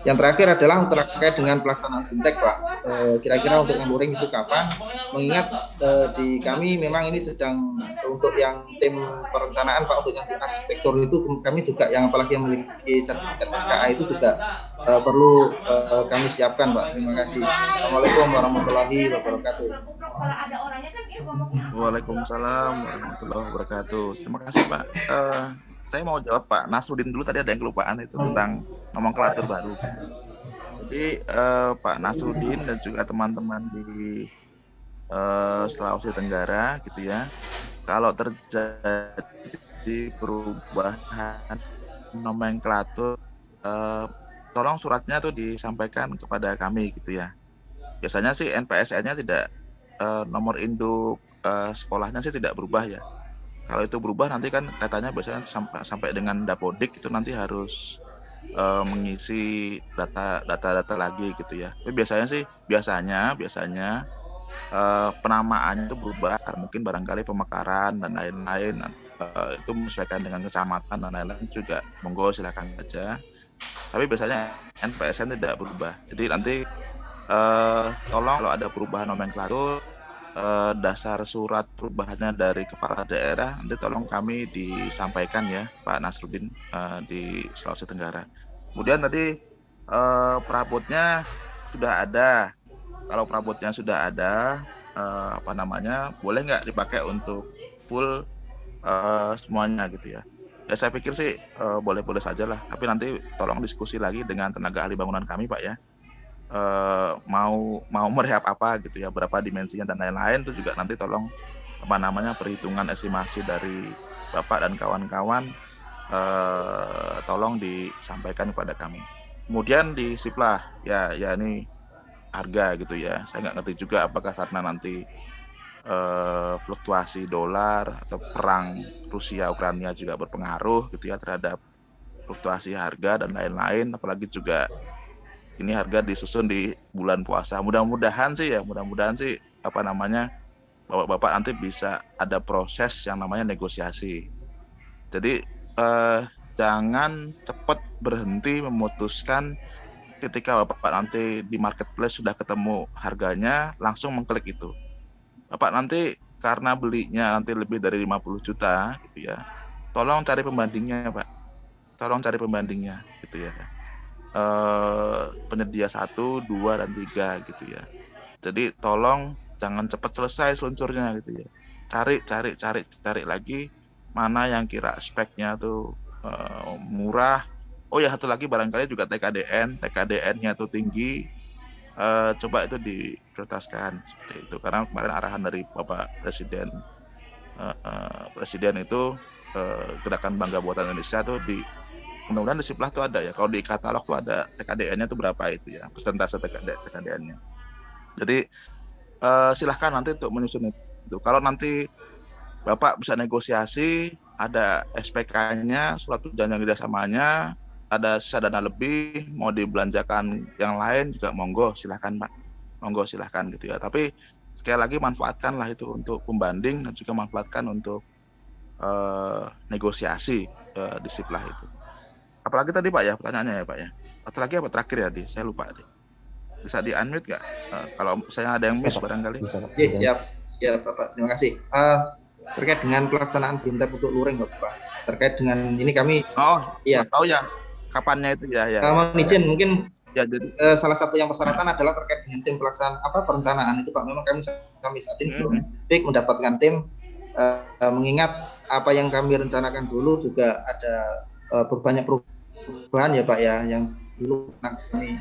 Yang terakhir adalah terkait dengan pelaksanaan fintech Pak. Kira-kira untuk yang luring itu kapan? Mengingat di kami memang ini sedang untuk yang tim perencanaan Pak, untuk yang arsitektur itu kami juga yang apalagi yang memiliki sertifikat SKA itu juga perlu kami siapkan Pak. Terima kasih. Assalamualaikum warahmatullahi wabarakatuh. Waalaikumsalam warahmatullahi wabarakatuh. Terima kasih Pak. Saya mau jawab Pak Nasruddin dulu, tadi ada yang kelupaan itu tentang nomenklatur baru. Jadi Pak Nasruddin dan juga teman-teman di Sulawesi Tenggara gitu ya, kalau terjadi perubahan nomenklatur, tolong suratnya tuh disampaikan kepada kami gitu ya. Biasanya sih NPSN-nya tidak, nomor induk sekolahnya sih tidak berubah ya. Kalau itu berubah nanti kan katanya biasanya sampai dengan Dapodik itu nanti harus mengisi data lagi gitu ya. Tapi biasanya penamaannya itu berubah, mungkin barangkali pemekaran dan lain-lain, itu menyesuaikan dengan kecamatan dan lain-lain juga, monggo silakan saja. Tapi biasanya NPSN tidak berubah. Jadi nanti tolong kalau ada perubahan nomenklatur, dasar surat perubahannya dari kepala daerah nanti tolong kami disampaikan ya Pak Nasruddin di Sulawesi Tenggara. Kemudian tadi perabotnya sudah ada. Kalau perabotnya sudah ada, boleh nggak dipakai untuk full semuanya gitu ya? Ya saya pikir sih boleh-boleh saja lah. Tapi nanti tolong diskusi lagi dengan tenaga ahli bangunan kami Pak ya. Mau merehab apa gitu ya, berapa dimensinya dan lain-lain, itu juga nanti tolong perhitungan estimasi dari Bapak dan kawan-kawan tolong disampaikan kepada kami. Kemudian di Siplah ya ini harga gitu ya, saya nggak ngerti juga apakah karena nanti fluktuasi dolar atau perang Rusia Ukraina juga berpengaruh gitu ya terhadap fluktuasi harga dan lain-lain, apalagi juga ini harga disusun di bulan puasa. Mudah-mudahan sih Bapak-bapak nanti bisa ada proses yang namanya negosiasi. Jadi jangan cepat berhenti memutuskan ketika Bapak nanti di marketplace sudah ketemu harganya langsung mengklik itu. Bapak nanti karena belinya nanti lebih dari 50 juta gitu ya, tolong cari pembandingnya Pak. Tolong cari pembandingnya gitu ya. Penyedia 1, 2, dan 3 gitu ya. Jadi tolong jangan cepat selesai seluncurnya gitu ya. Cari lagi mana yang kira speknya tuh murah. Oh ya, satu lagi barangkali juga TKDN-nya tuh tinggi. Coba itu diprioritaskan seperti itu, karena kemarin arahan dari Bapak Presiden itu gerakan Bangga Buatan Indonesia tuh mudah-mudahan di Siplah tuh ada ya, kalau di katalog tuh ada TKDN-nya tuh berapa itu ya, persentase TKDN-nya. Jadi silahkan nanti untuk menyusun itu. Kalau nanti Bapak bisa negosiasi, ada SPK-nya, surat perjanjian kerjasamanya, ada sisa dana lebih, mau dibelanjakan yang lain juga monggo silahkan Pak. Monggo silahkan gitu ya. Tapi sekali lagi manfaatkanlah itu untuk pembanding dan juga manfaatkan untuk negosiasi di Siplah itu. Apalagi tadi Pak ya pertanyaannya ya Pak ya. Atau lagi apa terakhir ya di? Saya lupa deh. Bisa di unmute nggak? Kalau saya ada yang miss barangkali. Oke, siap Bapak. Terima kasih. Terkait dengan pelaksanaan BIMTEP untuk luring Bapak. Terkait dengan ini kami tahu ya kapannya itu ya. Mohon izin mungkin Ya, jadi salah satu yang persyaratan adalah terkait dengan tim pelaksanaan perencanaan itu Pak. Memang kami saat ini belum baik mendapatkan tim, mengingat apa yang kami rencanakan dulu juga ada banyak perubahan ya Pak ya, yang dulu kami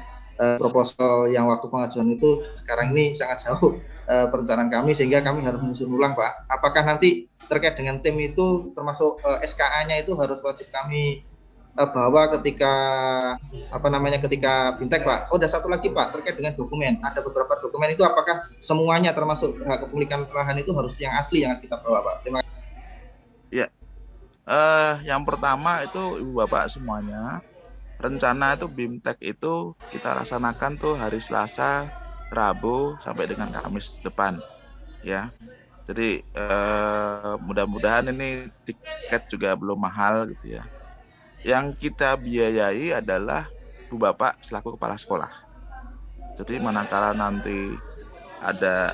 proposal yang waktu pengajuan itu sekarang ini sangat jauh perencanaan kami, sehingga kami harus menyusun ulang Pak. Apakah nanti terkait dengan tim itu termasuk SKA-nya itu harus wajib kami bahwa ketika ketika BIMTEK Pak. Oh, ada satu lagi Pak terkait dengan dokumen. Ada beberapa dokumen itu apakah semuanya termasuk hak kepemilikan lahan itu harus yang asli yang kita bawa Pak? Terima kasih. Ya, yang pertama itu Ibu Bapak semuanya, rencana itu BIMTEK itu kita laksanakan tuh hari Selasa, Rabu sampai dengan Kamis depan, ya. Jadi mudah-mudahan ini tiket juga belum mahal gitu ya. Yang kita biayai adalah Bu Bapak selaku kepala sekolah. Jadi manakala nanti ada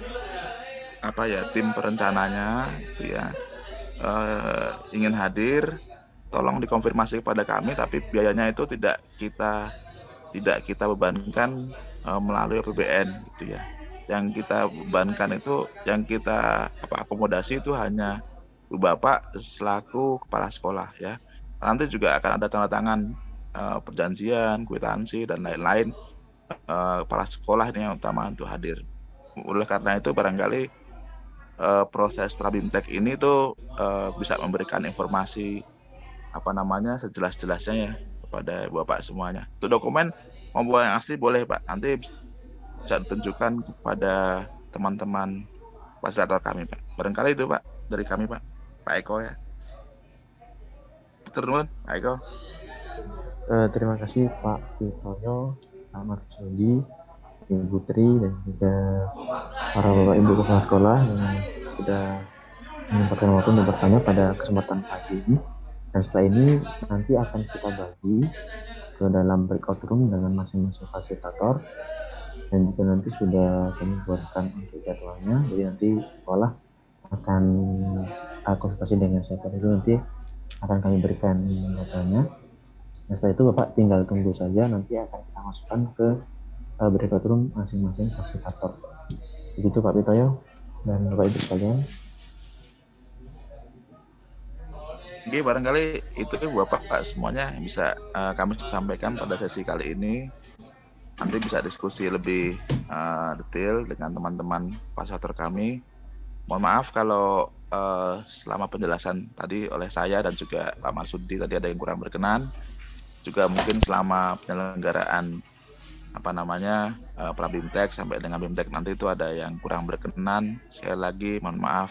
tim perencananya gitu ya, ingin hadir, tolong dikonfirmasi kepada kami, tapi biayanya itu tidak kita bebankan melalui APBN gitu ya. Yang kita bebankan itu, yang kita akomodasi itu hanya Bu Bapak selaku kepala sekolah ya. Nanti juga akan ada tanda tangan perjanjian, kwitansi dan lain-lain. Kepala sekolah ini yang utama untuk hadir. Oleh karena itu barangkali proses Prabimtek ini tuh bisa memberikan informasi sejelas-jelasnya ya kepada Bapak semuanya. Untuk dokumen mau yang asli boleh Pak, nanti bisa ditunjukkan kepada teman-teman fasilitator kami Pak. Barangkali itu Pak dari kami Pak Eko ya. Terima Eko. Terima kasih Pak Titoyo, Pak Marsudi, Ibu Tri, dan juga para Bapak Ibu kepala sekolah yang sudah menyempatkan waktu untuk bertanya pada kesempatan pagi ini. Dan setelah ini nanti akan kita bagi ke dalam breakout room dengan masing-masing fasilitator, dan juga nanti sudah kami buatkan untuk jadwalnya. Jadi nanti sekolah akan konsultasi dengan siapa dulu, nanti akan kami berikan datanya. Nah, setelah itu Bapak tinggal tunggu saja, nanti akan kita masukkan ke breakout room masing-masing fasilitator. Begitu Pak Pitoyo dan Bapak Ibu sekalian. Oke, barangkali itu Bapak semuanya yang bisa kami sampaikan pada sesi kali ini. Nanti bisa diskusi lebih detail dengan teman-teman fasilitator kami. Mohon maaf kalau selama penjelasan tadi oleh saya dan juga Pak Marsudi tadi ada yang kurang berkenan. Juga mungkin selama penyelenggaraan Prabimtek sampai dengan BIMTEK nanti itu ada yang kurang berkenan. Sekali lagi mohon maaf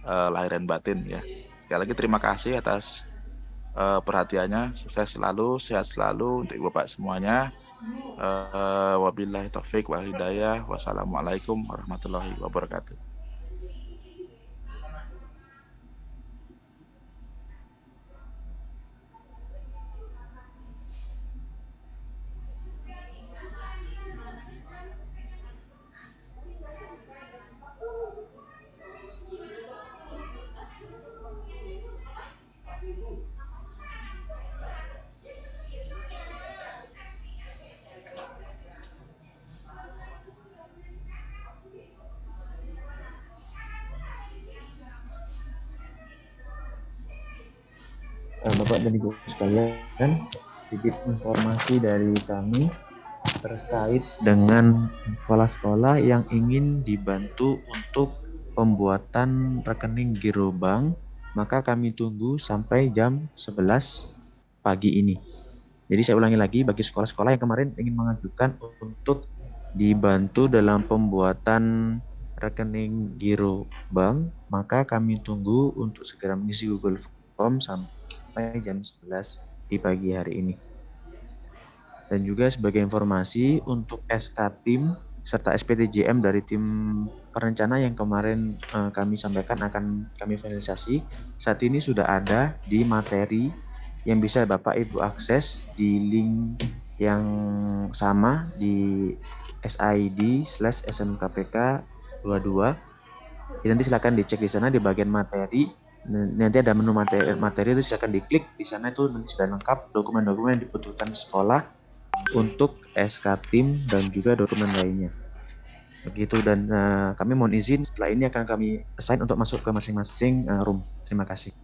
lahir dan batin ya. Sekali lagi terima kasih atas perhatiannya. Sukses selalu, sehat selalu untuk Bapak semuanya. Wabillahi taufik wal hidayah. Wassalamualaikum warahmatullahi wabarakatuh. Bapak dan Ibu sekalian, sedikit informasi dari kami terkait dengan kepala sekolah yang ingin dibantu untuk pembuatan rekening giro bank, maka kami tunggu sampai jam 11 pagi ini. Jadi saya ulangi lagi, bagi sekolah-sekolah yang kemarin ingin mengajukan untuk dibantu dalam pembuatan rekening giro bank, maka kami tunggu untuk segera mengisi Google Form sampai jam 11 di pagi hari ini. Dan juga sebagai informasi untuk SK tim serta SPTJM dari tim perencana yang kemarin kami sampaikan akan kami finalisasi, saat ini sudah ada di materi yang bisa Bapak Ibu akses di link yang sama di SID/SMKPK22. Jadi nanti silakan dicek di sana di bagian materi. Nanti ada menu materi itu silakan diklik di sana, itu nanti sudah lengkap dokumen-dokumen yang dibutuhkan sekolah untuk SK tim dan juga dokumen lainnya. Begitu, dan kami mohon izin setelah ini akan kami assign untuk masuk ke masing-masing room. Terima kasih.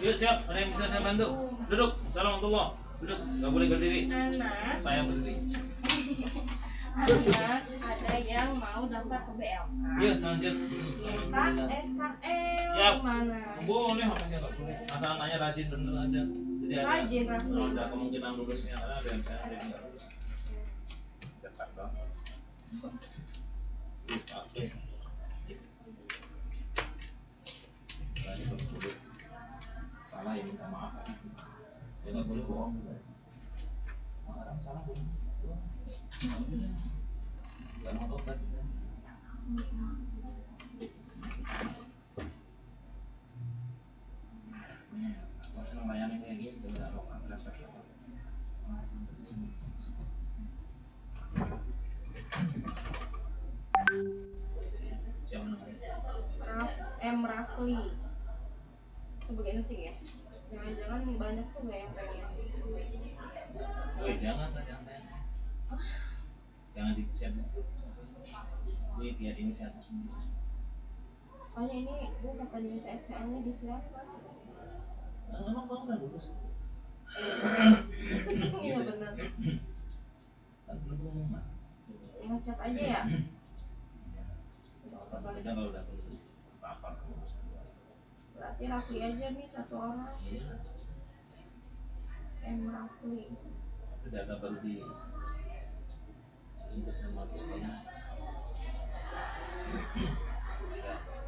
Yuk siap, ada yang bisa saya bantu? Duduk, assalamualaikum. Duduk, nggak boleh berdiri. Anak. Saya berdiri. Anak ada yang mau daftar ke BLK. Iya, lanjut. Minta SKL Siap. mana? Boleh, makasih nggak boleh. Asal anaknya rajin bener aja. Jadi Rajin, Rafli. ada kemungkinan lulusnya, karena ada yang saya ada yang nggak lulus. Jakarta. Oke. Saya tersebut salah ya minta maaf ya nggak boleh bohong. Orang salah bohong. Nggak mau tobat. Masih melayani kayak gitu, nggak mau angkat. Siapa namanya? Rafli. Sebagai penting ya. Jangan-jangan banyak tuh nggak yang pengen. Jangan. Jangan di-share dulu. Ini biar ini saya hapus sendiri. Soalnya ini gue bakal minta SKM-nya di siapa? Emang kamu udah lulus? Iya benar. Kan belum pengumuman. Yang chat aja ya. Kita kalau udah lulus apa kemurusan. Berarti Rafli aja nih satu orang. Iya. Rafli. Itu data baru di untuk sama pistolnya.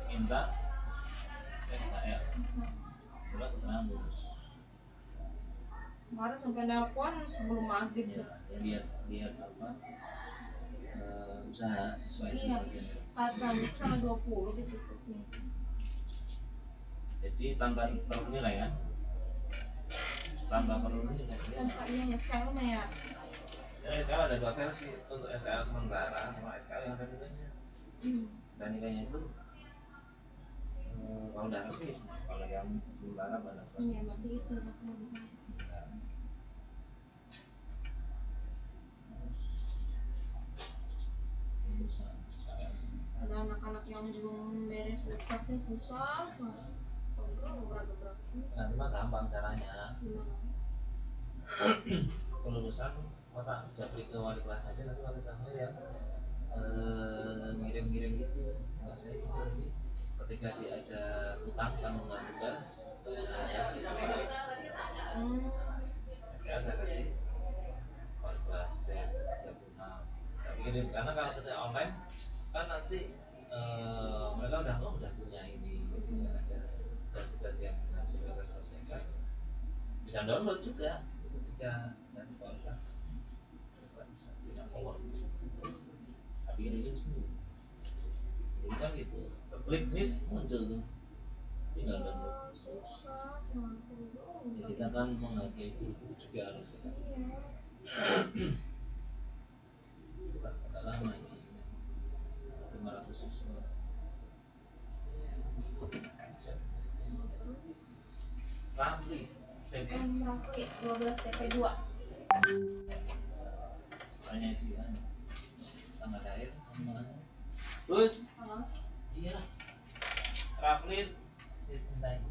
Minta SKL. Surat keterangan lulus. Kemarin sampai nelpon sebelum maghrib. Lihat apa usaha sesuai iya. Kata bisa 20 ditutup nih. Jadi tanpa perlu nilai kan? Tanpa perlu nilai. Iya SKL mah ya. SKL ada dua versi, untuk SKL sementara sama SKL yang ada nilainya. Dan nilainya itu kalau udah resmi, kalau yang sementara pada iya berarti itu maksudnya. Ada anak-anak yang belum beres UTAT susah. Nah, memang gampang caranya. Kelulusan otak japri ke wali kelas aja, nanti wali kelasnya yang ngirim-ngirim gitu. Nggak saya gitu. Jadi ketika dia ada utang tanggungan tugas, saya saya kasih wali kelas B36. Tapi kirim, karena kalau kita online kan nanti mereka udah punya ini, jadi ada tugas-tugas yang harus mereka selesaikan. Bisa download juga ketika nggak sekolah. Bisa punya power. Tapi ini kan gitu. Klik list muncul tuh, tinggal download. Ya, kita kan menghargai guru juga harus. Agak lama ini, 500 siswa. Rafli, Rafli 12 TP2. Tanya sih kan, tanggal lahir, omongannya. Terus, iya, Rafli, dimintain.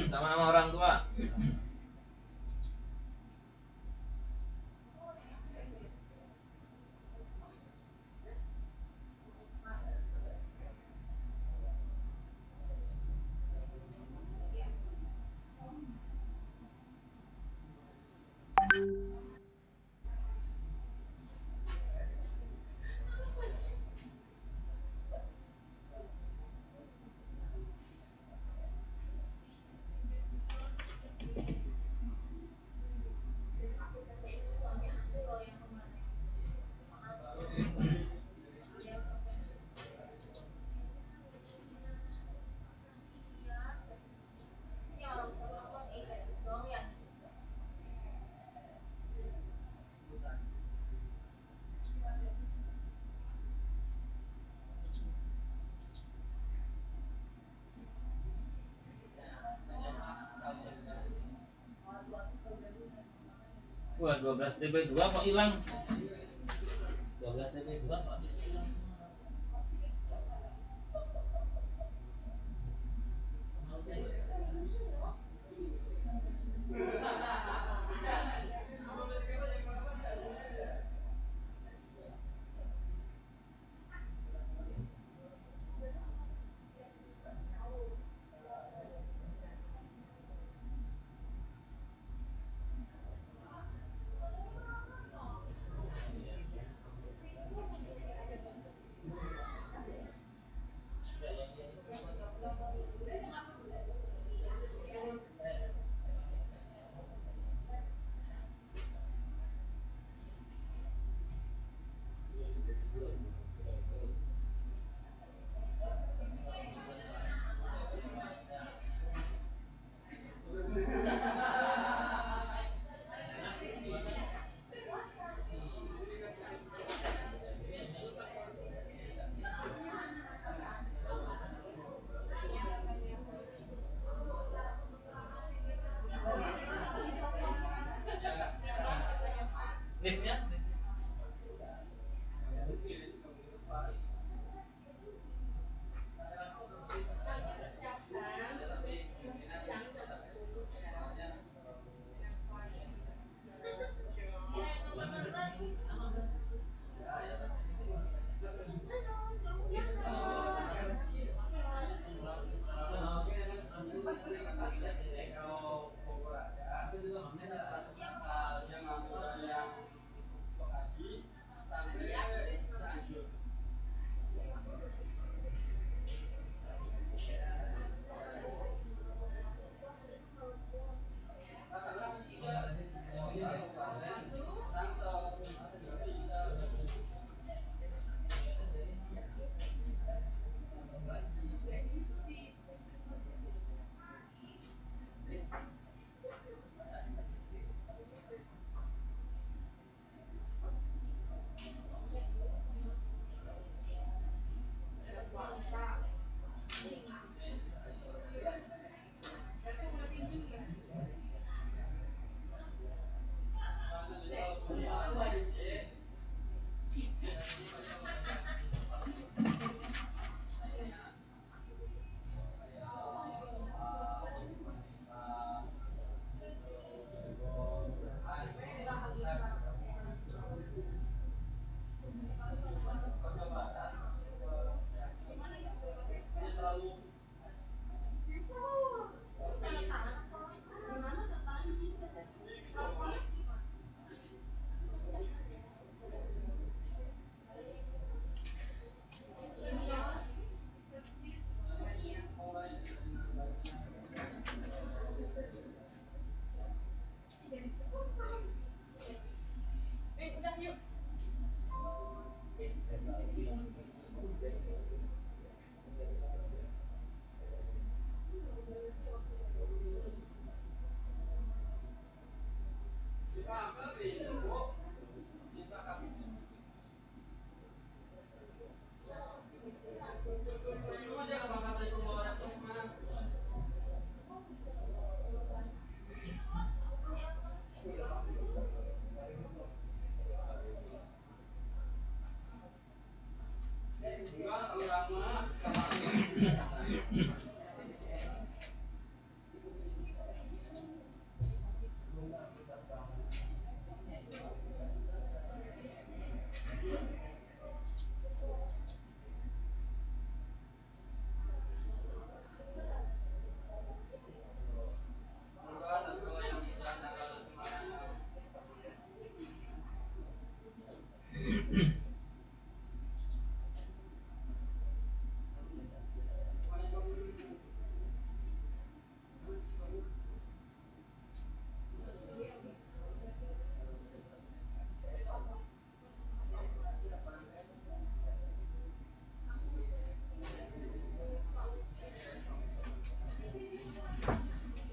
Sama nama orang tua. Wah, 12 TB2 kok hilang? 12 TB2 kok hilang?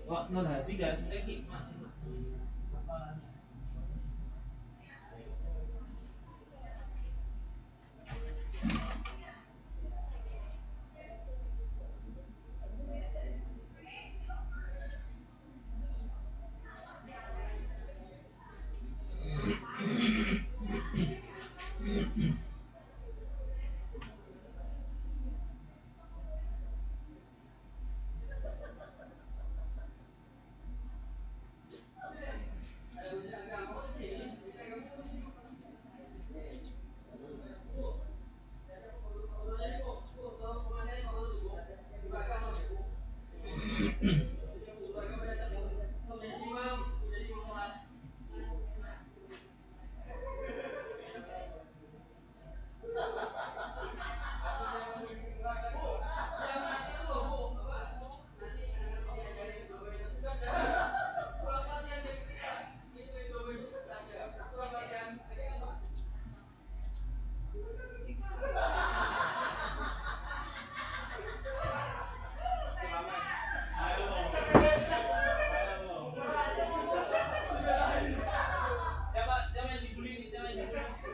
Kok 0 gak sebenarnya gimana? Siapa yang dibully nih? Siapa yang dibully?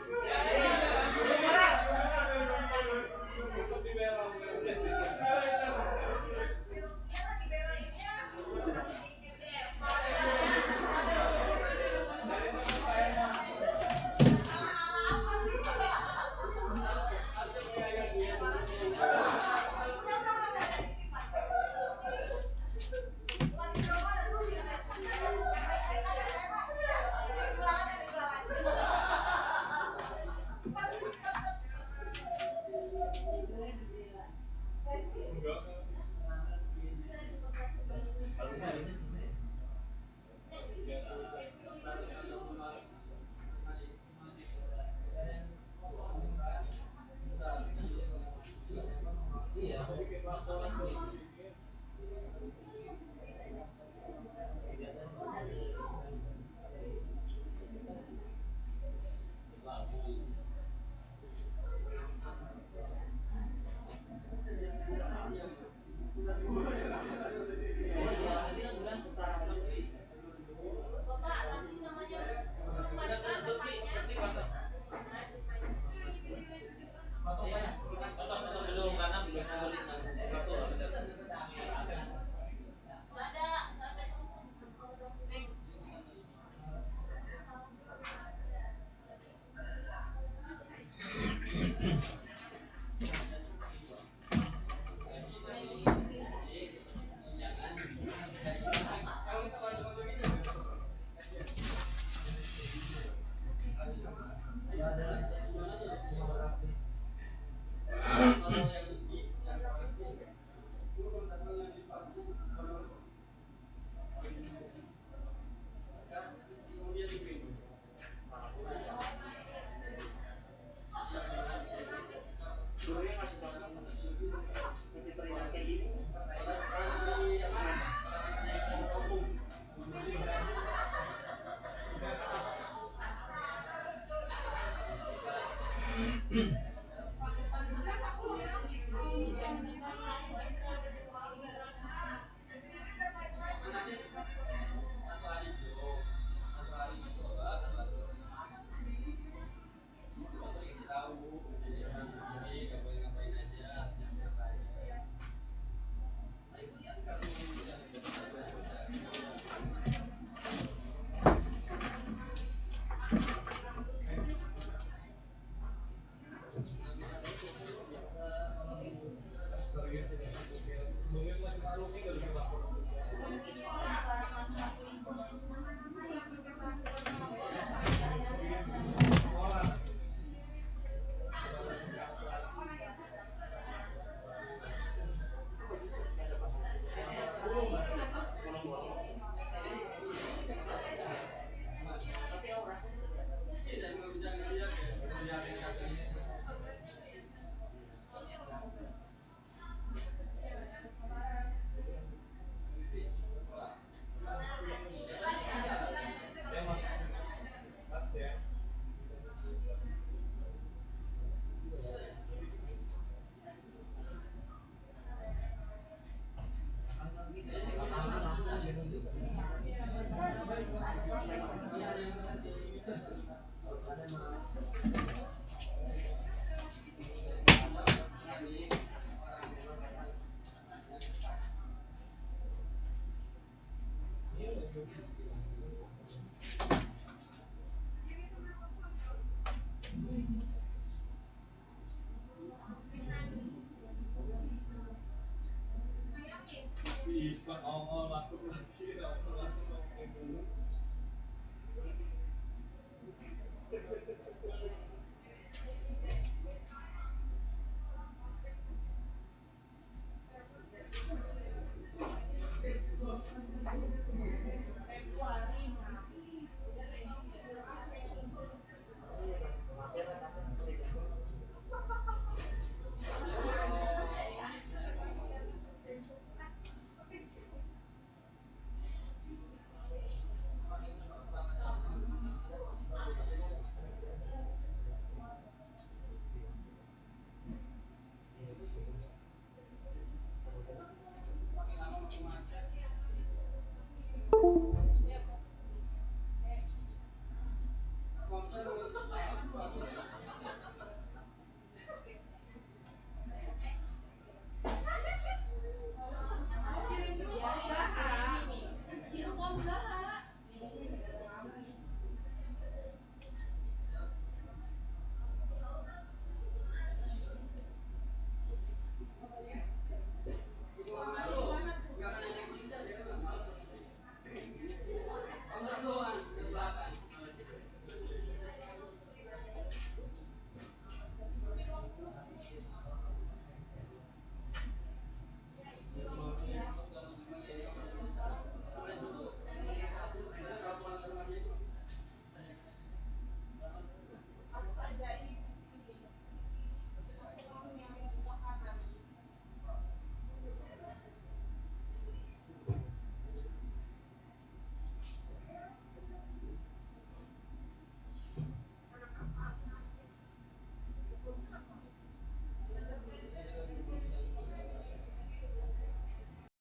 bukan ongol masuk lagi, ongol masuk dulu.